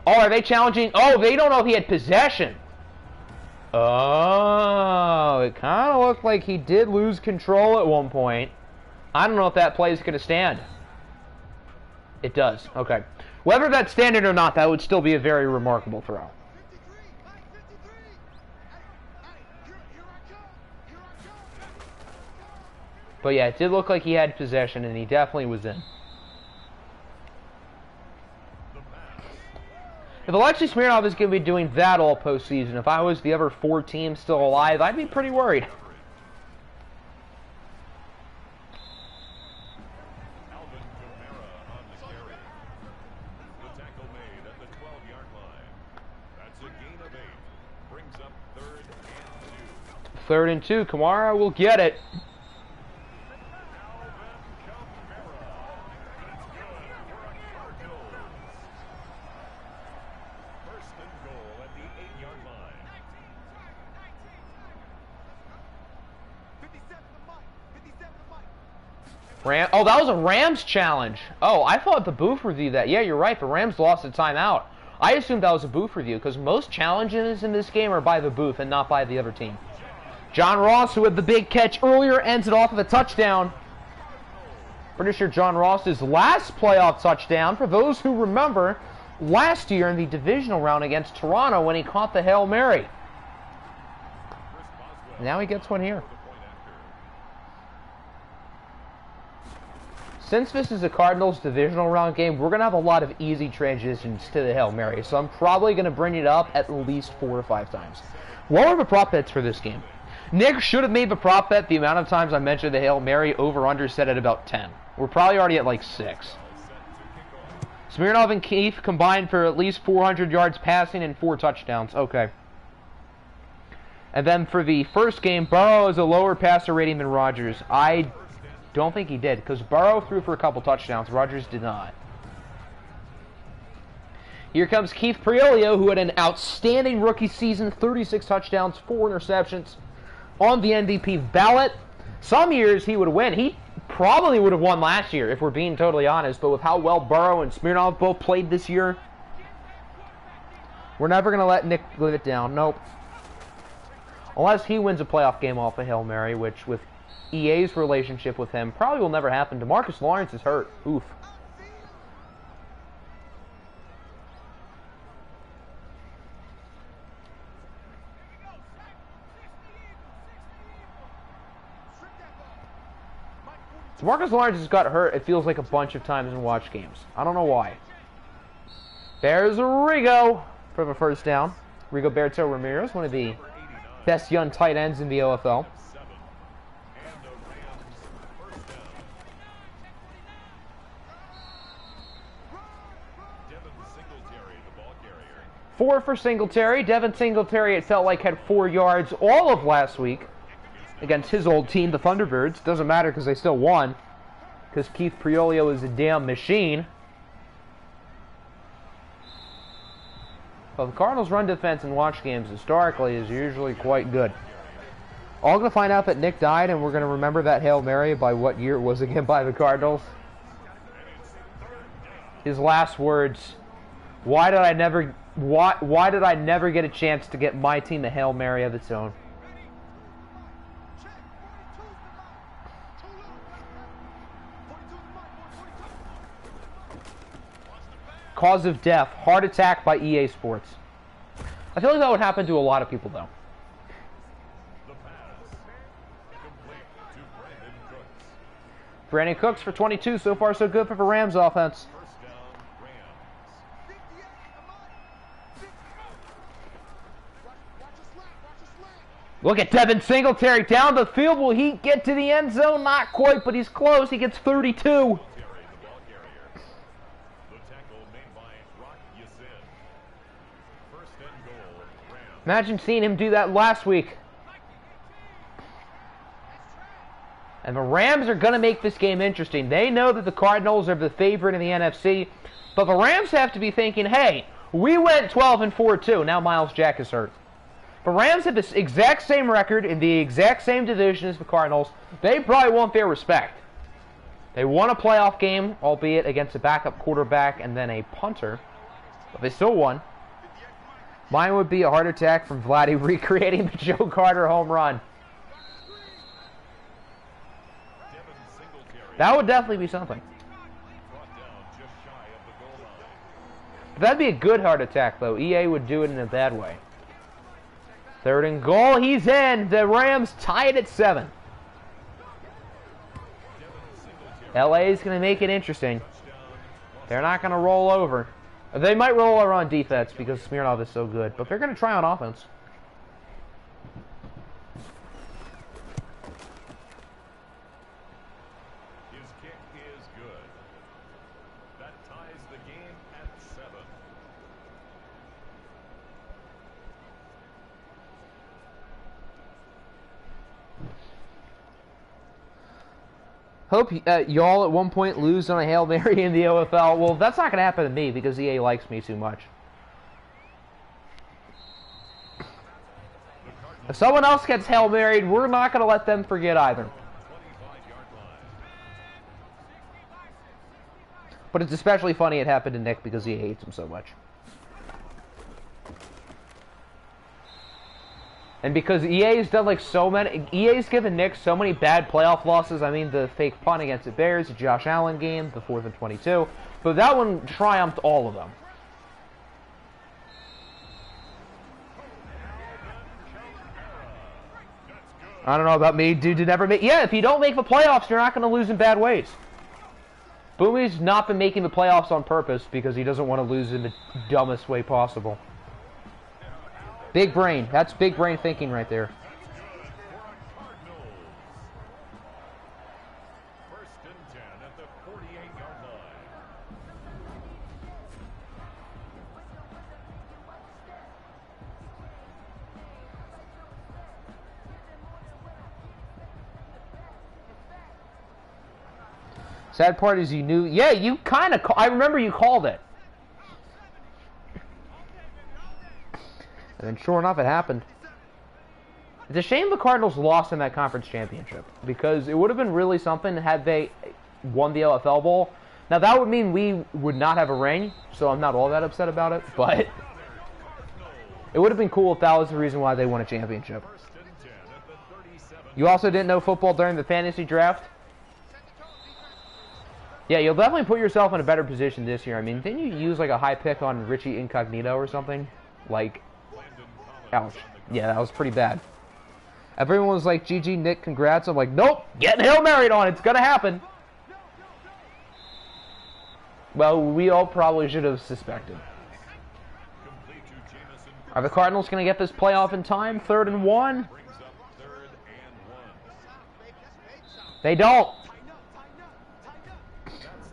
Oh, are they challenging? Oh, they don't know if he had possession. Oh, it kind of looked like he did lose control at one point. I don't know if that play is going to stand. It does. Okay. Whether that's standing or not, that would still be a very remarkable throw. But yeah, it did look like he had possession, and he definitely was in. If Alexei Smirnov is going to be doing that all postseason, if I was the other 4 teams still alive, I'd be pretty worried. On the carry. The tackle made at the 12-yard line. That's a gain of 8. Brings up 3rd and 2. 3rd and 2. Kamara will get it. Oh, that was a Rams challenge. Oh, I thought the booth reviewed that. Yeah, you're right. The Rams lost a timeout. I assumed that was a booth review because most challenges in this game are by the booth and not by the other team. John Ross, who had the big catch earlier, ends it off with a touchdown. Pretty sure John Ross's last playoff touchdown, for those who remember, last year in the divisional round against Toronto when he caught the Hail Mary. Now he gets one here. Since this is a Cardinals divisional round game, we're going to have a lot of easy transitions to the Hail Mary, so I'm probably going to bring it up at least 4 or 5 times. What are the prop bets for this game? Nick should have made the prop bet the amount of times I mentioned the Hail Mary over-under set at about 10. We're probably already at like 6. Smirnov and Keith combined for at least 400 yards passing and 4 touchdowns. Okay. And then for the first game, Burrow has a lower passer rating than Rodgers. I don't think he did, because Burrow threw for a couple touchdowns. Rodgers did not. Here comes Keith Priolio, who had an outstanding rookie season, 36 touchdowns, 4 interceptions, on the MVP ballot. Some years he would win. He probably would have won last year, if we're being totally honest, but with how well Burrow and Smirnov both played this year, we're never going to let Nick live it down. Nope. Unless he wins a playoff game off a Hail Mary, which with EA's relationship with him probably will never happen. DeMarcus Lawrence is hurt. Oof. DeMarcus Lawrence has got hurt, it feels like a bunch of times in watch games. I don't know why. There's Rigo for the first down. Rigoberto Ramirez, one of the best young tight ends in the OFL. Four for Singletary. Devin Singletary, it felt like, had 4 yards all of last week against his old team, the Thunderbirds. Doesn't matter because they still won, because Keith Priolio is a damn machine. Well, the Cardinals' run defense in watch games historically is usually quite good. All going to find out that Nick died, and we're going to remember that Hail Mary by what year it was again by the Cardinals. His last words: Why did I never get a chance to get my team a Hail Mary of its own? Cause of death: heart attack by EA Sports. I feel like that would happen to a lot of people, though. Brandon Cooks for 22. So far, so good for the Rams offense. Look at Devin Singletary down the field. Will he get to the end zone? Not quite, but he's close. He gets 32. Imagine seeing him do that last week. And the Rams are going to make this game interesting. They know that the Cardinals are the favorite in the NFC, but the Rams have to be thinking, hey, we went 12-4 too. Now Miles Jack is hurt. The Rams have the exact same record in the exact same division as the Cardinals. They probably want their respect. They won a playoff game, albeit against a backup quarterback and then a punter, but they still won. Mine would be a heart attack from Vladdy recreating the Joe Carter home run. That would definitely be something. That'd be a good heart attack, though. EA would do it in a bad way. 3rd and goal. He's in. The Rams tied at 7. LA is going to make it interesting. They're not going to roll over. They might roll over on defense because Smirnov is so good, but they're going to try on offense. His kick is good. That ties the game at 7. Hope y'all at one point lose on a Hail Mary in the OFL. Well, that's not going to happen to me because EA likes me too much. If someone else gets Hail Married, we're not going to let them forget either. But it's especially funny it happened to Nick because he hates him so much. And because EA's done like so many, EA's given Nick so many bad playoff losses. I mean, the fake punt against the Bears, the Josh Allen game, the 4th and 22. But that one triumphed all of them. I don't know about me, dude. Did never make. Yeah, if you don't make the playoffs, you're not going to lose in bad ways. Boomy's not been making the playoffs on purpose because he doesn't want to lose in the dumbest way possible. Big brain. That's big brain thinking right there. First and 10 at the 48-yard line. Sad part is you knew. Yeah, you kind of. I remember you called it. And then sure enough, it happened. It's a shame the Cardinals lost in that conference championship because it would have been really something had they won the OFL Bowl. Now, that would mean we would not have a ring, so I'm not all that upset about it, but it would have been cool if that was the reason why they won a championship. You also didn't know football during the fantasy draft? Yeah, you'll definitely put yourself in a better position this year. I mean, didn't you use like a high pick on Richie Incognito or something? Like, ouch. Yeah, that was pretty bad. Everyone was like, GG, Nick, congrats. I'm like, nope, getting Hail Married on. It's going to happen. Well, we all probably should have suspected. Are the Cardinals going to get this playoff in time? 3rd and 1? They don't.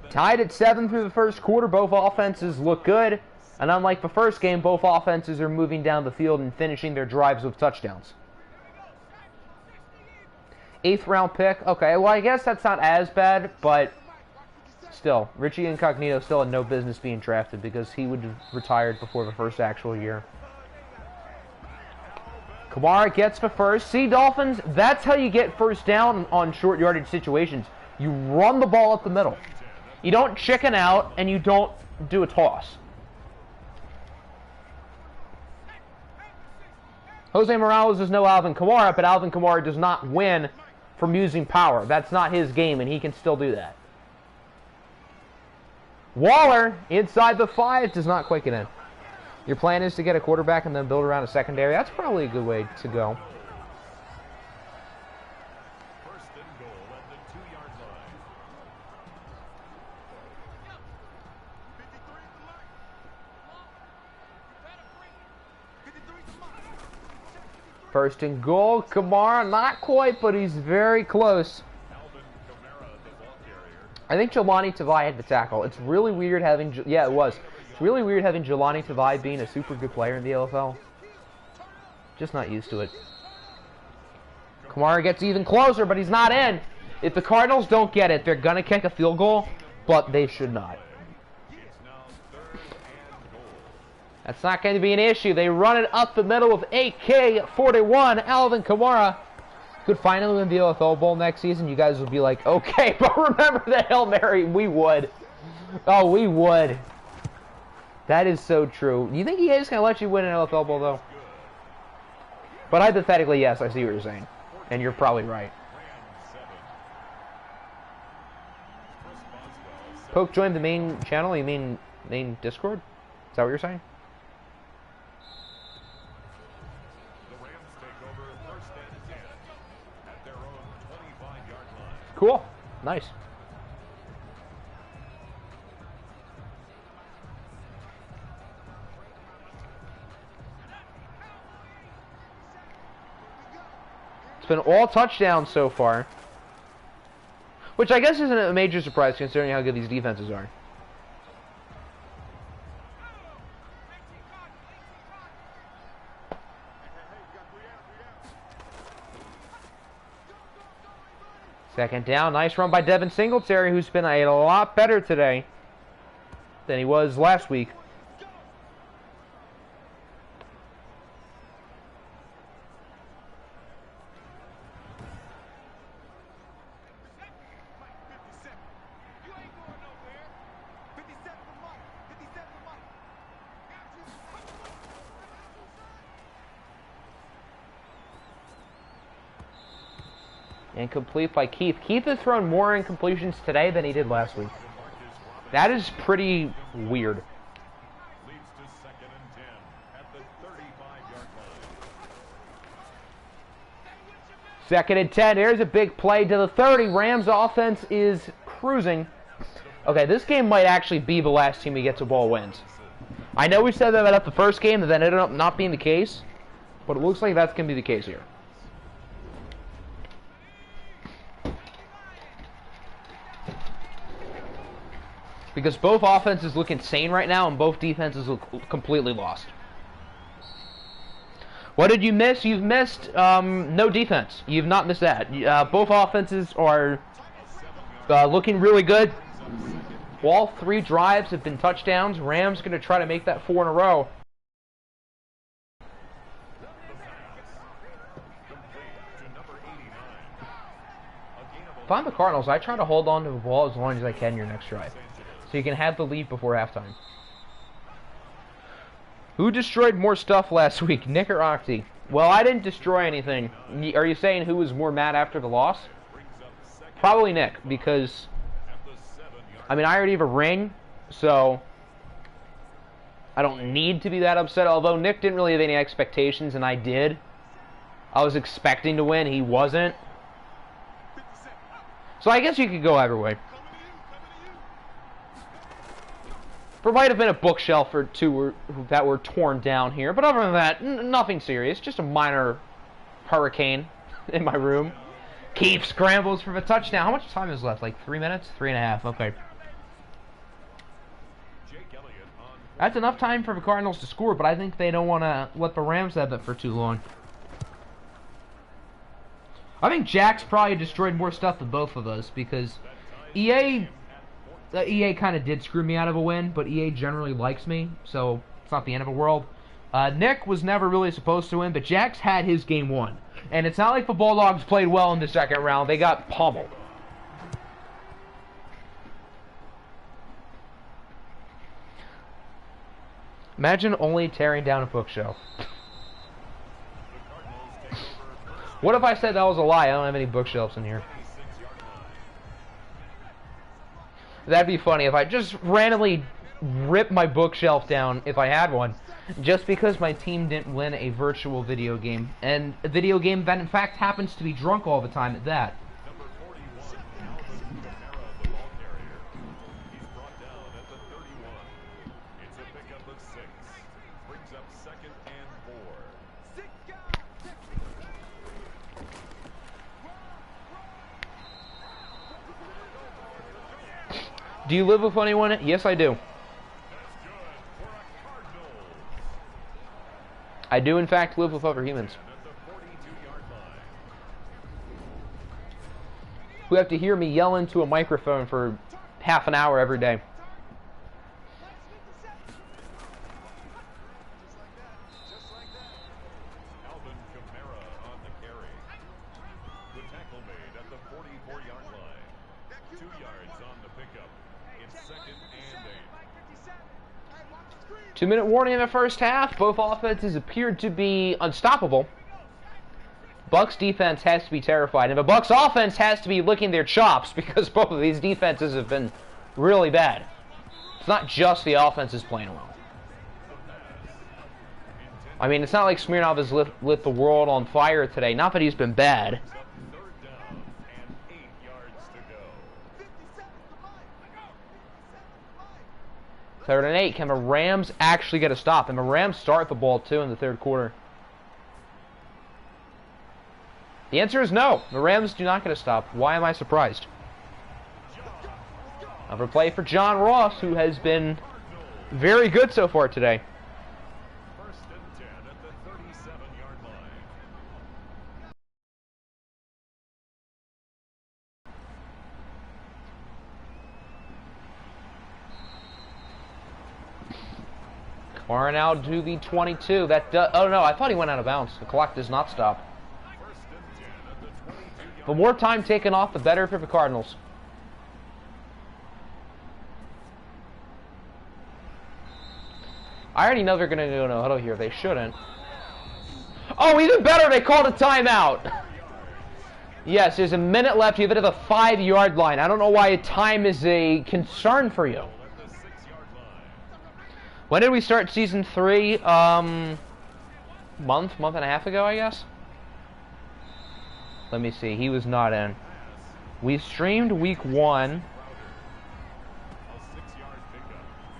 Tied at 7 through the first quarter. Both offenses look good. And unlike the first game, both offenses are moving down the field and finishing their drives with touchdowns. 8th round pick. Okay, well, I guess that's not as bad, but still, Richie Incognito still had no business being drafted because he would have retired before the first actual year. Kamara gets the first. See, Dolphins, that's how you get first down on short yardage situations. You run the ball up the middle. You don't chicken out, and you don't do a toss. Jose Morales is no Alvin Kamara, but Alvin Kamara does not win from using power. That's not his game, and he can still do that. Waller, inside the 5, does not quite get in. Your plan is to get a quarterback and then build around a secondary. That's probably a good way to go. First and goal at the 2-yard line. First and goal, Kamara, not quite, but he's very close. I think Jelani Tavai had the tackle. It's really weird having, yeah, it was. It's really weird having Jelani Tavai being a super good player in the LFL. Just not used to it. Kamara gets even closer, but he's not in. If the Cardinals don't get it, they're going to kick a field goal, but they should not. That's not going to be an issue. They run it up the middle with AK-41, Alvin Kamara. Could finally win the OFL Bowl next season. You guys would be like, okay, but remember the Hail Mary. We would. Oh, we would. That is so true. Do you think EA is going to let you win an OFL Bowl, though? But hypothetically, yes, I see what you're saying. And you're probably right. Poke joined the main channel? You mean main Discord? Is that what you're saying? Cool. Nice. It's been all touchdowns so far. Which I guess isn't a major surprise considering how good these defenses are. Second down. Nice run by Devin Singletary, who's been a lot better today than he was last week. Incomplete by Keith. Keith has thrown more incompletions today than he did last week. That is pretty weird. Leads to 2nd and 10 at the 35-yard line. 2nd and 10. There's a big play to the 30. Rams offense is cruising. Okay, this game might actually be the last team who gets a ball wins. I know we said that about the first game, and that ended up not being the case, but it looks like that's going to be the case here. Because both offenses look insane right now, and both defenses look completely lost. What did you miss? You've missed no defense. You've not missed that. Both offenses are looking really good. All 3 drives have been touchdowns. Rams going to try to make that 4 in a row. If I'm the Cardinals, I try to hold on to the ball as long as I can your next drive, so you can have the lead before halftime. Who destroyed more stuff last week, Nick or Octi? Well, I didn't destroy anything. Are you saying who was more mad after the loss? Probably Nick, because, I mean, I already have a ring, so I don't need to be that upset, although Nick didn't really have any expectations, and I did. I was expecting to win, he wasn't. So I guess you could go either way. There might have been a bookshelf or two that were torn down here, but other than that, nothing serious. Just a minor hurricane in my room. Keith scrambles for the touchdown. How much time is left? Like 3 minutes? 3.5. Okay. That's enough time for the Cardinals to score, but I think they don't want to let the Rams have it for too long. I think Jack's probably destroyed more stuff than both of us, because EA kind of did screw me out of a win, but EA generally likes me, so it's not the end of the world. Nick was never really supposed to win, but Jack's had his game won. And it's not like the Bulldogs played well in the second round. They got pummeled. Imagine only tearing down a bookshelf. What if I said that was a lie? I don't have any bookshelves in here. That'd be funny if I just randomly ripped my bookshelf down if I had one, just because my team didn't win a virtual video game, and a video game that in fact happens to be drunk all the time at that. Number 41, Alvin Kamara, the ball carrier. He's brought down at the 31. It's a pickup of 6. Brings up 2nd and 4. Do you live with anyone? Yes, I do. I do, in fact, live with other humans who have to hear me yell into a microphone for half an hour every day. Two-minute warning in the first half. Both offenses appeared to be unstoppable. Bucks defense has to be terrified, and the Bucks offense has to be licking their chops because both of these defenses have been really bad. It's not just the offenses playing well. I mean, it's not like Smirnov has lit the world on fire today. Not that he's been bad. 3rd and 8. Can the Rams actually get a stop? And the Rams start the ball, too, in the 3rd quarter. The answer is no. The Rams do not get a stop. Why am I surprised? Another play for John Ross, who has been very good so far today. Kamara now to the 22. Oh no, I thought he went out of bounds. The clock does not stop. The more time taken off, the better for the Cardinals. I already know they're going to go no huddle here. They shouldn't. Oh, even better, they called a timeout. Yes, there's a minute left. You have it at the 5-yard line. I don't know why time is a concern for you. When did we start season 3? Month and a half ago, I guess? Let me see. He was not in. We streamed week 1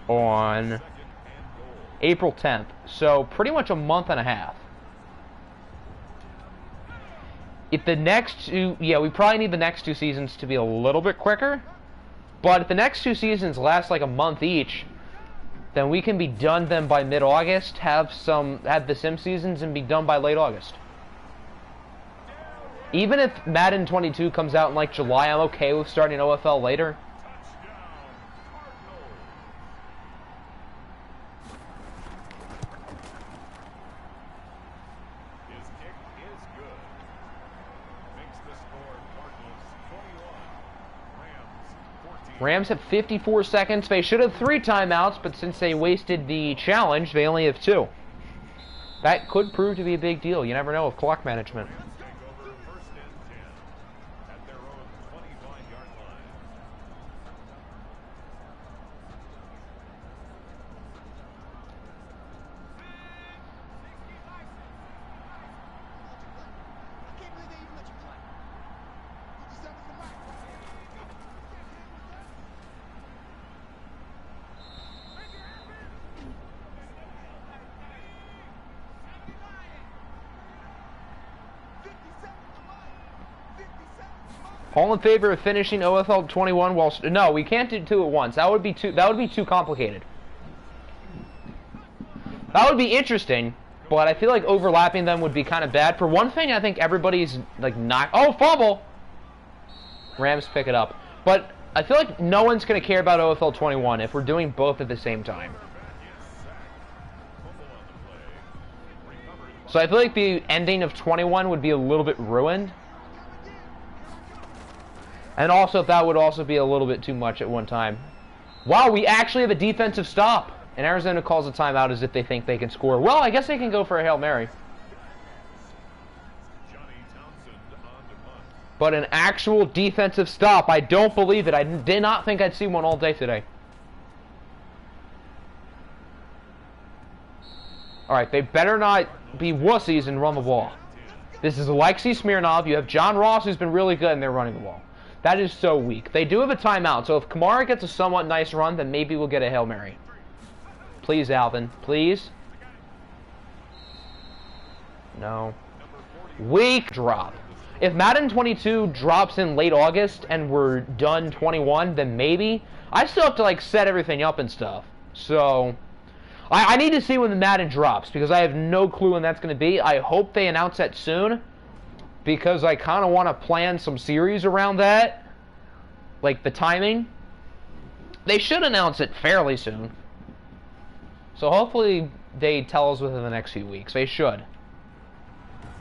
on April 10th. So pretty much a month and a half. If the next two... Yeah, we probably need the next 2 seasons to be a little bit quicker. But if the next 2 seasons last like a month each, then we can be done then by mid-August, have the sim seasons, and be done by late August. Even if Madden 22 comes out in like July, I'm okay with starting OFL later. His kick is good. Makes the score Cardinals 21, Rams 14. Rams have 54 seconds. They should have 3 timeouts, but since they wasted the challenge, they only have 2. That could prove to be a big deal. You never know with clock management. All in favor of finishing OFL 21 while... No, we can't do 2 at once. That would be too complicated. That would be interesting, but I feel like overlapping them would be kind of bad. For one thing, I think everybody's like not... Oh, fumble! Rams pick it up. But I feel like no one's going to care about OFL 21 if we're doing both at the same time. So I feel like the ending of 21 would be a little bit ruined. And also, that would also be a little bit too much at one time. Wow, we actually have a defensive stop. And Arizona calls a timeout as if they think they can score. Well, I guess they can go for a Hail Mary. But an actual defensive stop, I don't believe it. I did not think I'd see one all day today. Alright, they better not be wussies and run the ball. This is Alexei Smirnov. You have John Ross, who's been really good, and they're running the ball. That is so weak. They do have a timeout, so if Kamara gets a somewhat nice run, then maybe we'll get a Hail Mary. Please, Alvin. Please. No. Weak drop. If Madden 22 drops in late August and we're done 21, then maybe. I still have to, like, set everything up and stuff. So, I need to see when the Madden drops, because I have no clue when that's going to be. I hope they announce that soon, because I kind of want to plan some series around that. Like, the timing. They should announce it fairly soon. So hopefully they tell us within the next few weeks. They should.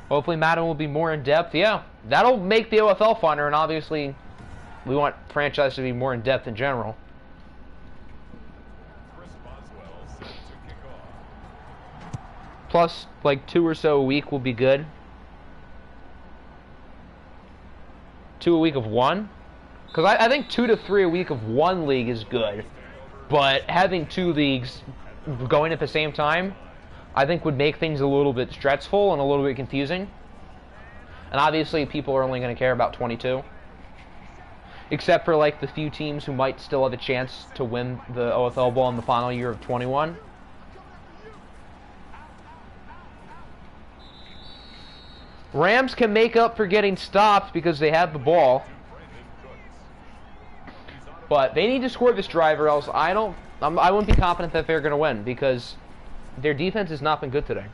Hopefully Madden will be more in-depth. Yeah, that'll make the OFL funner, and obviously we want franchise to be more in-depth in general. Plus, like, 2 or so a week will be good. 2 a week of 1? Because I think 2 to 3 a week of 1 league is good. But having 2 leagues going at the same time, I think would make things a little bit stressful and a little bit confusing. And obviously people are only going to care about 22. Except for, like, the few teams who might still have a chance to win the OFL ball in the final year of 21. Rams can make up for getting stopped because they have the ball. But they need to score this drive, or else I wouldn't be confident that they're going to win, because their defense has not been good today.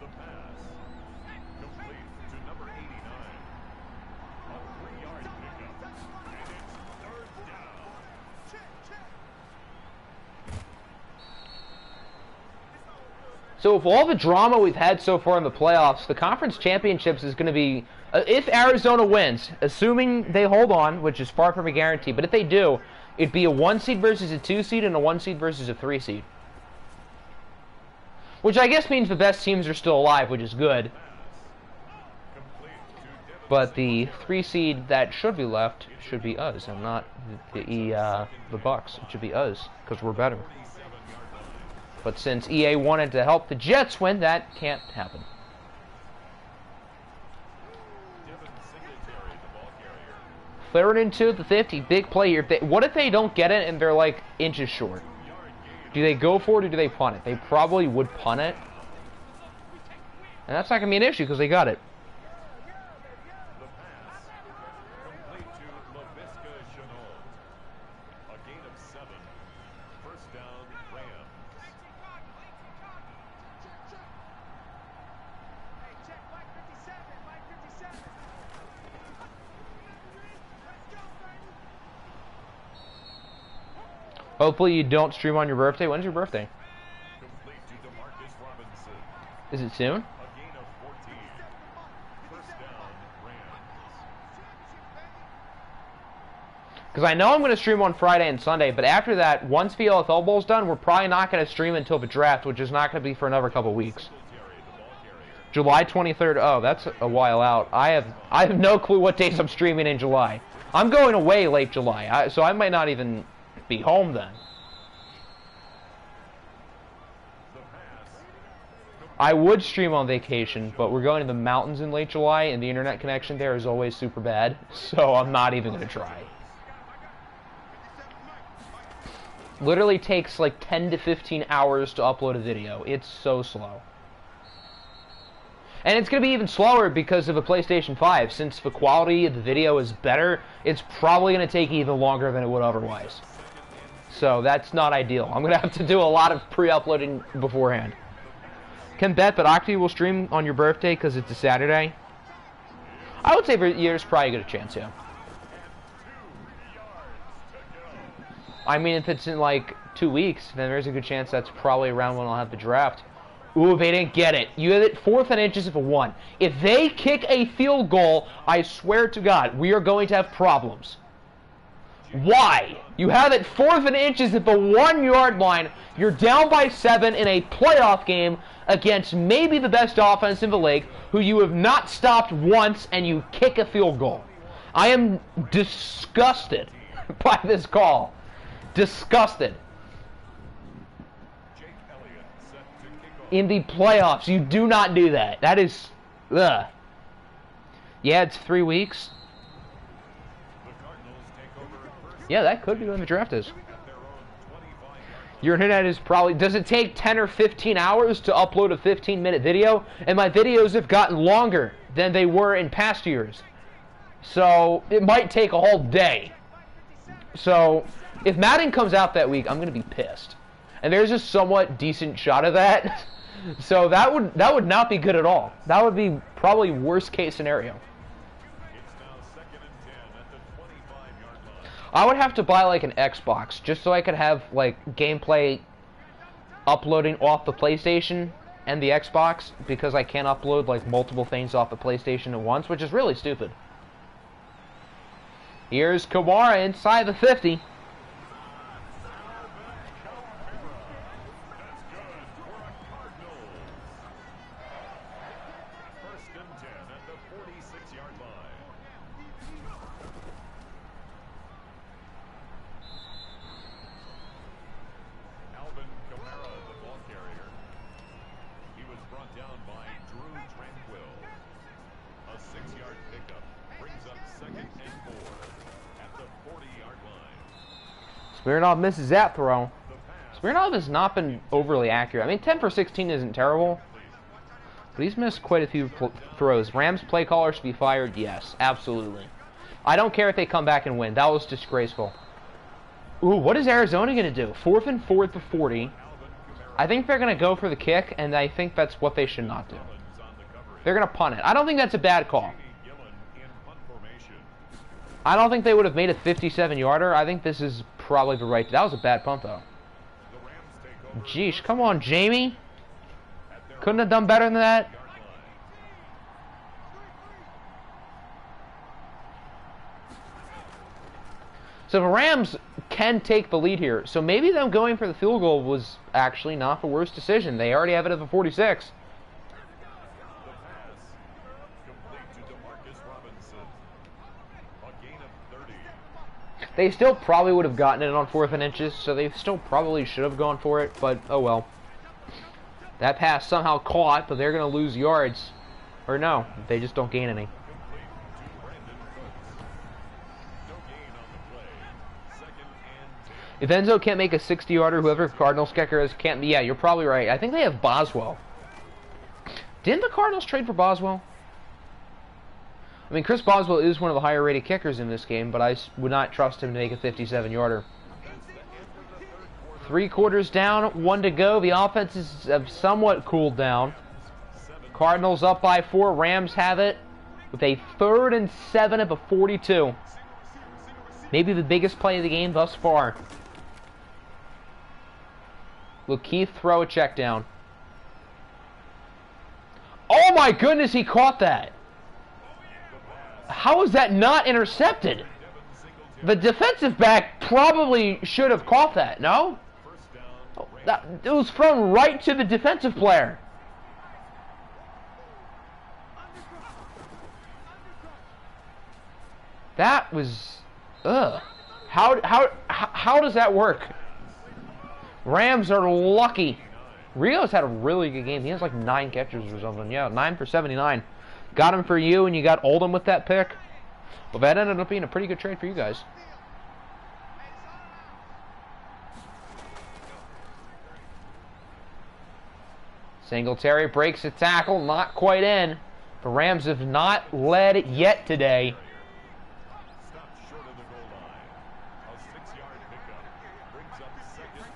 The pass complete to number 89. A 3-yard pickup, and it's 3rd down. So with all the drama we've had so far in the playoffs, the conference championships is going to be, if Arizona wins, assuming they hold on, which is far from a guarantee, but if they do, it'd be a 1 seed versus a 2 seed and a 1 seed versus a 3 seed. Which I guess means the best teams are still alive, which is good. But the 3 seed that should be left should be us, and not the Bucks. It should be us, because we're better. But since EA wanted to help the Jets win, that can't happen. Third and 2 at the 50, big play here. What if they don't get it and they're like inches short? Do they go for it or do they punt it? They probably would punt it. And that's not going to be an issue because they got it. The pass complete to DIVISIONAL. A gain of 7. 1st down, Rams. Hopefully you don't stream on your birthday. When's your birthday? Complete to Demarcus Robinson. Is it soon? A gain of 14. 1st down, Rams. Because I know I'm going to stream on Friday and Sunday, but after that, once the OFL Bowl's done, we're probably not going to stream until the draft, which is not going to be for another couple weeks. July 23rd. Oh, that's a while out. I have no clue what days I'm streaming in July. I'm going away late July, so I might not even be home then. I would stream on vacation, but we're going to the mountains in late July, and the internet connection there is always super bad, so I'm not even going to try. Literally takes like 10 to 15 hours to upload a video. It's so slow. And it's going to be even slower because of a PlayStation 5. Since the quality of the video is better, it's probably going to take even longer than it would otherwise. So that's not ideal. I'm going to have to do a lot of pre-uploading beforehand. Can bet, but Octi will stream on your birthday because it's a Saturday. I would say there's probably a good chance, yeah. I mean, if it's in like 2 weeks, then there's a good chance that's probably around when I'll have the draft. Ooh, they didn't get it. You had it 4th and inches of a 1. If they kick a field goal, I swear to God, we are going to have problems. Why? You have it 4th and inches at the 1-yard line. You're down by 7 in a playoff game against maybe the best offense in the league, who you have not stopped once, and you kick a field goal. I am disgusted by this call. Disgusted. In the playoffs, you do not do that. That is, ugh. Yeah, it's 3 weeks. Yeah, that could be when the draft is. Your internet is probably... Does it take 10 or 15 hours to upload a 15-minute video? And my videos have gotten longer than they were in past years. So, it might take a whole day. So, If Madden comes out that week, I'm gonna be pissed. And there's a somewhat decent shot of that. So that would not be good at all. That would be probably worst case scenario. It's now 2nd and 10 at the 25-yard line. I would have to buy like an Xbox just so I could have like gameplay uploading off the PlayStation and the Xbox, because I can't upload like multiple things off the PlayStation at once, which is really stupid. Here's Kamara inside the 50. First and 10 at the 46-yard line. Alvin Kamara, the ball carrier. He was brought down by Drew Tranquil. A 6-yard pickup brings up 2nd and 4 at the 40-yard line. Smirnov misses that throw. Smirnov has not been overly accurate. I mean, 10 for 16 isn't terrible, but he's missed quite a few throws. Rams play caller should be fired? Yes, absolutely. I don't care if they come back and win. That was disgraceful. Ooh, what is Arizona going to do? 4th and 4 at the 40. I think they're going to go for the kick, and I think that's what they should not do. They're going to punt it. I don't think that's a bad call. I don't think they would have made a 57-yarder. I think this is probably the right... That was a bad punt, though. Jeesh, come on, Jamie. Couldn't have done better than that. So the Rams can take the lead here. So maybe them going for the field goal was actually not the worst decision. They already have it at the 46. They still probably would have gotten it on 4th and inches, so they still probably should have gone for it, but oh well. That pass somehow caught, but they're going to lose yards. Or no, they just don't gain any. If Enzo can't make a 60-yarder, whoever Cardinals kicker is can't be. Yeah, you're probably right. I think they have Boswell. Didn't the Cardinals trade for Boswell? I mean, Chris Boswell is one of the higher-rated kickers in this game, but I would not trust him to make a 57-yarder. 3 quarters down, 1 to go. The offenses have somewhat cooled down. Cardinals up by 4. Rams have it with a 3rd and 7 at the 42. Maybe the biggest play of the game thus far. Will Keith throw a check down? Oh my goodness, he caught that. How is that not intercepted? The defensive back probably should have caught that, no? Oh, it was thrown right to the defensive player. That was... Ugh. How does that work? Rams are lucky. Rios had a really good game. He has like 9 catches or something. Yeah, 9 for 79. Got him for you, and you got Oldham with that pick. Well, that ended up being a pretty good trade for you guys. Singletary breaks a tackle, not quite in. The Rams have not led yet today. Stopped short of the goal line. A 6-yard pickup brings up 2nd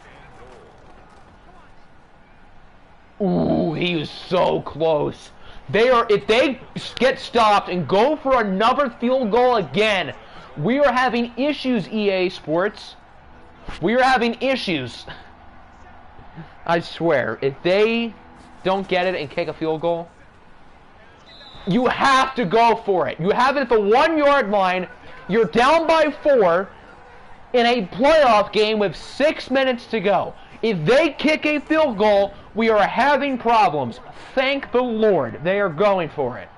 and goal. Ooh, he was so close. If they get stopped and go for another field goal again, we are having issues, EA Sports. We are having issues. I swear, if they don't get it and kick a field goal, you have to go for it. You have it at the 1-yard line. You're down by 4 in a playoff game with 6 minutes to go. If they kick a field goal, we are having problems. Thank the Lord they are going for it.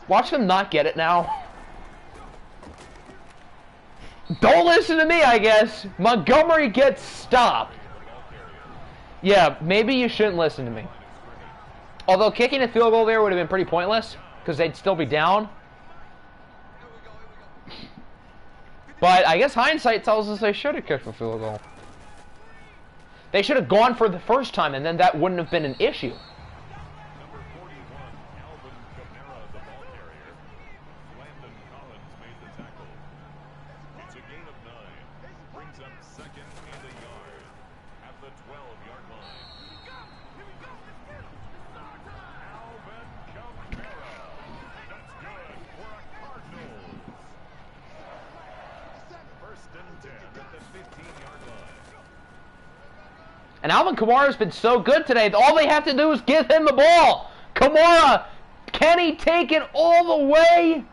Watch them not get it now. Don't listen to me, I guess. Montgomery gets stopped. Yeah, maybe you shouldn't listen to me. Although kicking a field goal there would have been pretty pointless, because they'd still be down. But I guess hindsight tells us they should have kicked a field goal. They should have gone for the first time, and then that wouldn't have been an issue. Number 41, Alvin Kamara, the ball carrier. Landon Collins made the tackle. It's a gain of 9. brings up second and a yard at the 12-yard line. Alvin Kamara. That's good for a Cardinals. First and 10 at the 15-yard line. And Alvin Kamara's been so good today. All they have to do is give him the ball. Kamara, can he take it all the way?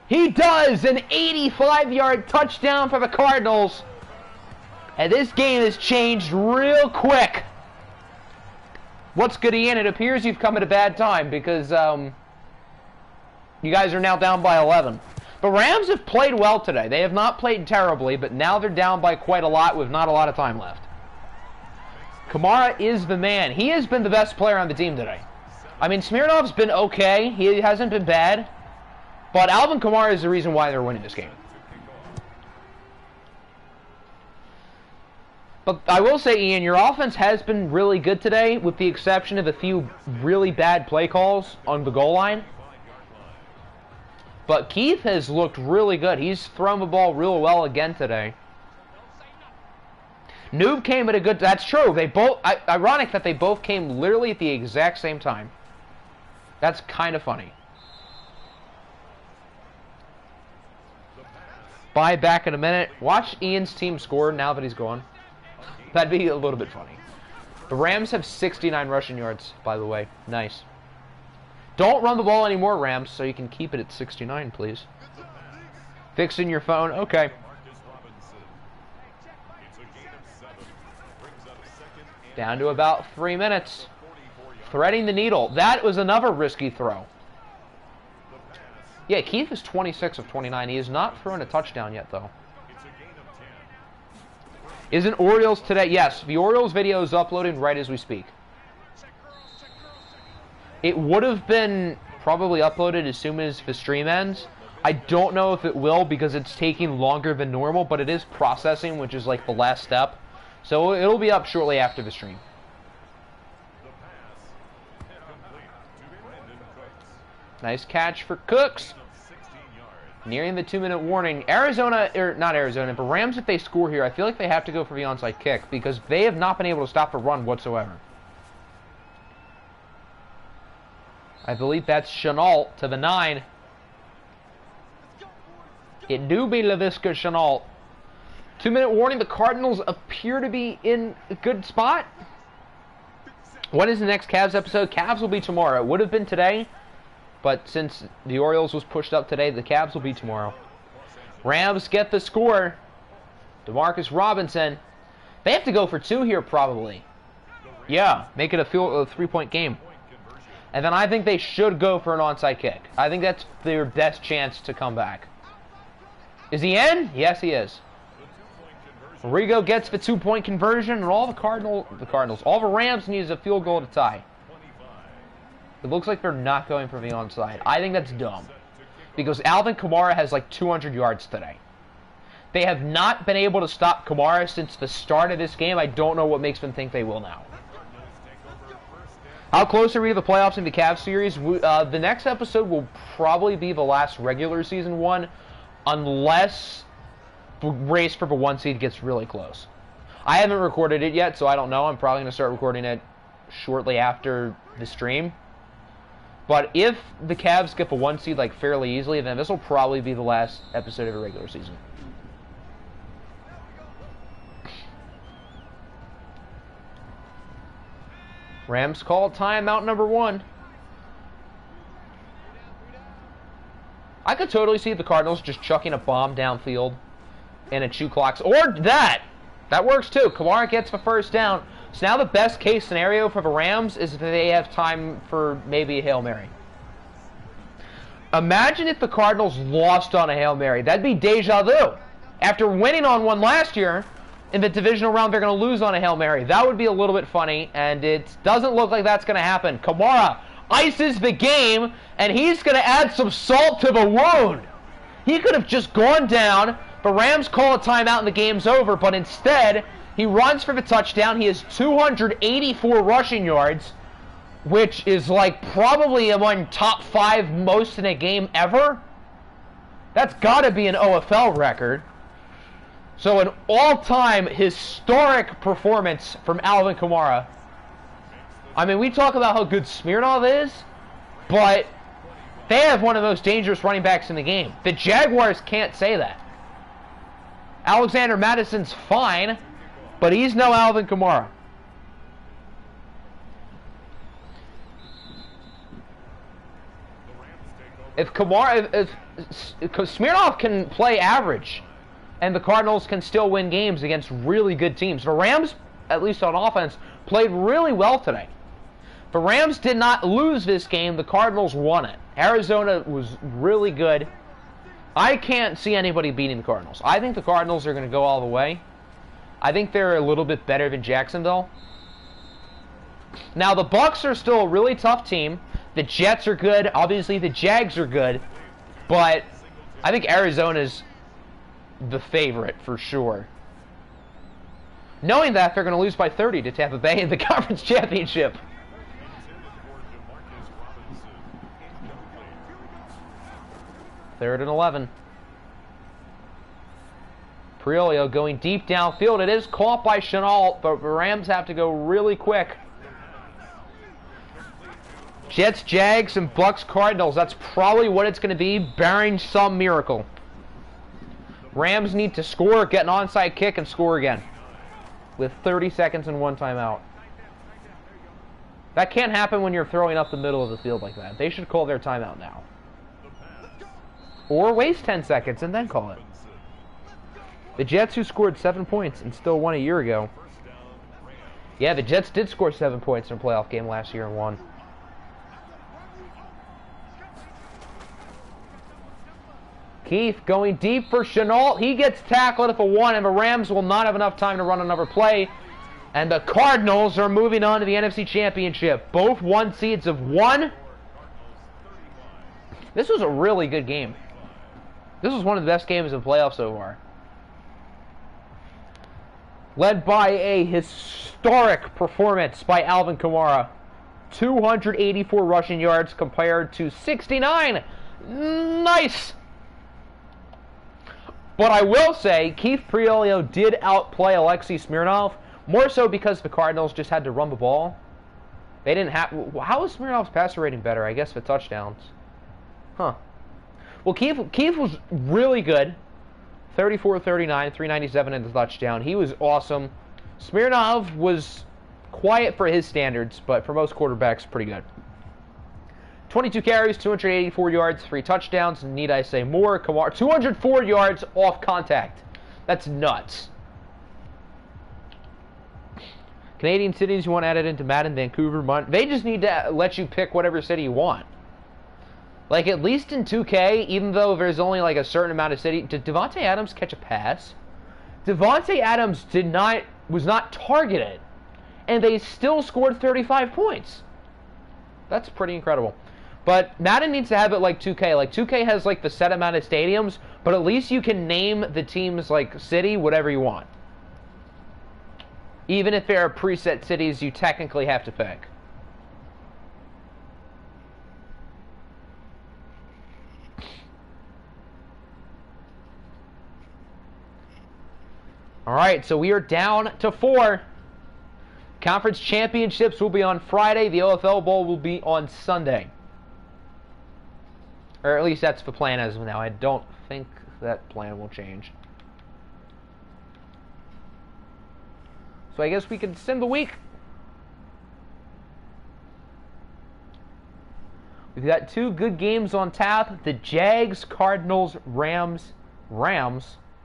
He does. An 85-yard touchdown for the Cardinals. And this game has changed real quick. What's good, Ian? It appears you've come at a bad time because you guys are now down by 11. The Rams have played well today. They have not played terribly, but now they're down by quite a lot with not a lot of time left. Kamara is the man. He has been the best player on the team today. I mean, Smirnov's been okay. He hasn't been bad. But Alvin Kamara is the reason why they're winning this game. But I will say, Ian, your offense has been really good today, with the exception of a few really bad play calls on the goal line. But Keith has looked really good. He's thrown the ball real well again today. Noob came at a good... That's true. They both... Ironic that they both came literally at the exact same time. That's kind of funny. Bye back in a minute. Watch Ian's team score now that he's gone. That'd be a little bit funny. The Rams have 69 rushing yards, by the way. Nice. Don't run the ball anymore, Rams, so you can keep it at 69, please. Fixing your phone. Okay. Down to about 3 minutes. Threading the needle. That was another risky throw. Yeah, Keith is 26 of 29. He has not thrown a touchdown yet, though. Isn't Orioles today? Yes, the Orioles video is uploading right as we speak. It would have been probably uploaded as soon as the stream ends. I don't know if it will because it's taking longer than normal, but it is processing, which is like the last step. So it'll be up shortly after the stream. Nice catch for Cooks. Nearing the 2-minute warning. Arizona, or not Arizona, but Rams, if they score here, I feel like they have to go for the onside kick because they have not been able to stop the run whatsoever. I believe that's Chenault to the 9. It do be LaVisca Chenault. 2-minute warning. The Cardinals appear to be in a good spot. When is the next Cavs episode? Cavs will be tomorrow. It would have been today, but since the Orioles was pushed up today, the Cavs will be tomorrow. Rams get the score. DeMarcus Robinson. They have to go for 2 here, probably. Yeah, make it a 3-point game. And then I think they should go for an onside kick. I think that's their best chance to come back. Is he in? Yes, he is. Rigo gets the 2-point conversion, and all all the Rams needs a field goal to tie. It looks like they're not going for the onside. I think that's dumb. Because Alvin Kamara has like 200 yards today. They have not been able to stop Kamara since the start of this game. I don't know what makes them think they will now. How close are we to the playoffs in the Cavs series? The next episode will probably be the last regular season one, unless the race for the 1 seed gets really close. I haven't recorded it yet, so I don't know. I'm probably going to start recording it shortly after the stream. But if the Cavs get the 1 seed like fairly easily, then this will probably be the last episode of the regular season. Rams call timeout number 1. I could totally see the Cardinals just chucking a bomb downfield and a 2 clocks. Or that! That works too. Kamara gets the first down. So now the best case scenario for the Rams is that they have time for maybe a Hail Mary. Imagine if the Cardinals lost on a Hail Mary. That'd be deja vu. After winning on one last year, in the divisional round, they're going to lose on a Hail Mary. That would be a little bit funny, and it doesn't look like that's going to happen. Kamara ices the game, and he's going to add some salt to the wound. He could have just gone down. The Rams call a timeout, and the game's over, but instead, he runs for the touchdown. He has 284 rushing yards, which is like probably among top 5 most in a game ever. That's got to be an OFL record. So an all-time historic performance from Alvin Kamara. I mean, we talk about how good Smirnov is, but they have one of the most dangerous running backs in the game. The Jaguars can't say that. Alexander Madison's fine, but he's no Alvin Kamara. If Smirnov can play average, and the Cardinals can still win games against really good teams. The Rams, at least on offense, played really well today. The Rams did not lose this game. The Cardinals won it. Arizona was really good. I can't see anybody beating the Cardinals. I think the Cardinals are going to go all the way. I think they're a little bit better than Jacksonville. Now, the Bucs are still a really tough team. The Jets are good. Obviously, the Jags are good. But I think Arizona's the favorite for sure. Knowing that, they're going to lose by 30 to Tampa Bay in the conference championship. Third and 11. Priolio going deep downfield. It is caught by Chenault, but the Rams have to go really quick. Jets, Jags, and Bucs, Cardinals. That's probably what it's going to be, barring some miracle. Rams need to score, get an onside kick, and score again. With 30 seconds and one timeout. That can't happen when you're throwing up the middle of the field like that. They should call their timeout now. Or waste 10 seconds and then call it. The Jets, who scored 7 points and still won a year ago. Yeah, the Jets did score 7 points in a playoff game last year and won. Keith going deep for Chenault. He gets tackled at the 1, and the Rams will not have enough time to run another play. And the Cardinals are moving on to the NFC Championship. Both 1 seeds have won. This was a really good game. This was one of the best games in playoffs so far. Led by a historic performance by Alvin Kamara. 284 rushing yards compared to 69. Nice! But I will say, Keith Priolio did outplay Alexei Smirnov, more so because the Cardinals just had to run the ball. They didn't have... How is Smirnov's passer rating better? I guess for touchdowns. Huh. Well, Keith was really good. 34-39, 397 in the touchdown. He was awesome. Smirnov was quiet for his standards, but for most quarterbacks, pretty good. 22 carries, 284 yards, 3 touchdowns. Need I say more? Kamara, 204 yards off contact. That's nuts. Canadian cities you want added into Madden, Vancouver, they just need to let you pick whatever city you want. Like, at least in 2K, even though there's only like a certain amount of city, did Devontae Adams catch a pass? Devontae Adams was not targeted, and they still scored 35 points. That's pretty incredible. But Madden needs to have it like 2K. Like, 2K has like the set amount of stadiums, but at least you can name the team's like city whatever you want. Even if there are preset cities you technically have to pick. Alright, so we are down to 4. Conference championships will be on Friday. The OFL Bowl will be on Sunday. Or at least that's the plan as of now. I don't think that plan will change. So I guess we can sim the week. We've got 2 good games on tap. The Jags, Cardinals, Rams.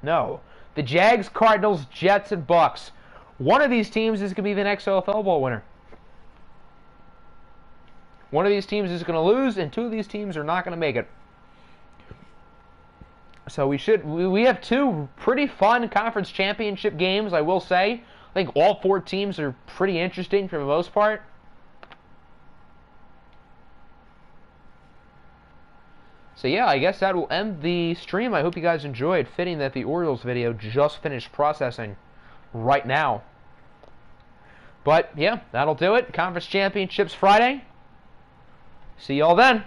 No. The Jags, Cardinals, Jets, and Bucs. One of these teams is going to be the next OFL Bowl winner. One of these teams is going to lose, and 2 of these teams are not going to make it. So we have 2 pretty fun conference championship games, I will say. I think all 4 teams are pretty interesting for the most part. So yeah, I guess that will end the stream. I hope you guys enjoyed. Fitting that the Orioles video just finished processing right now. But yeah, that'll do it. Conference championships Friday. See y'all then.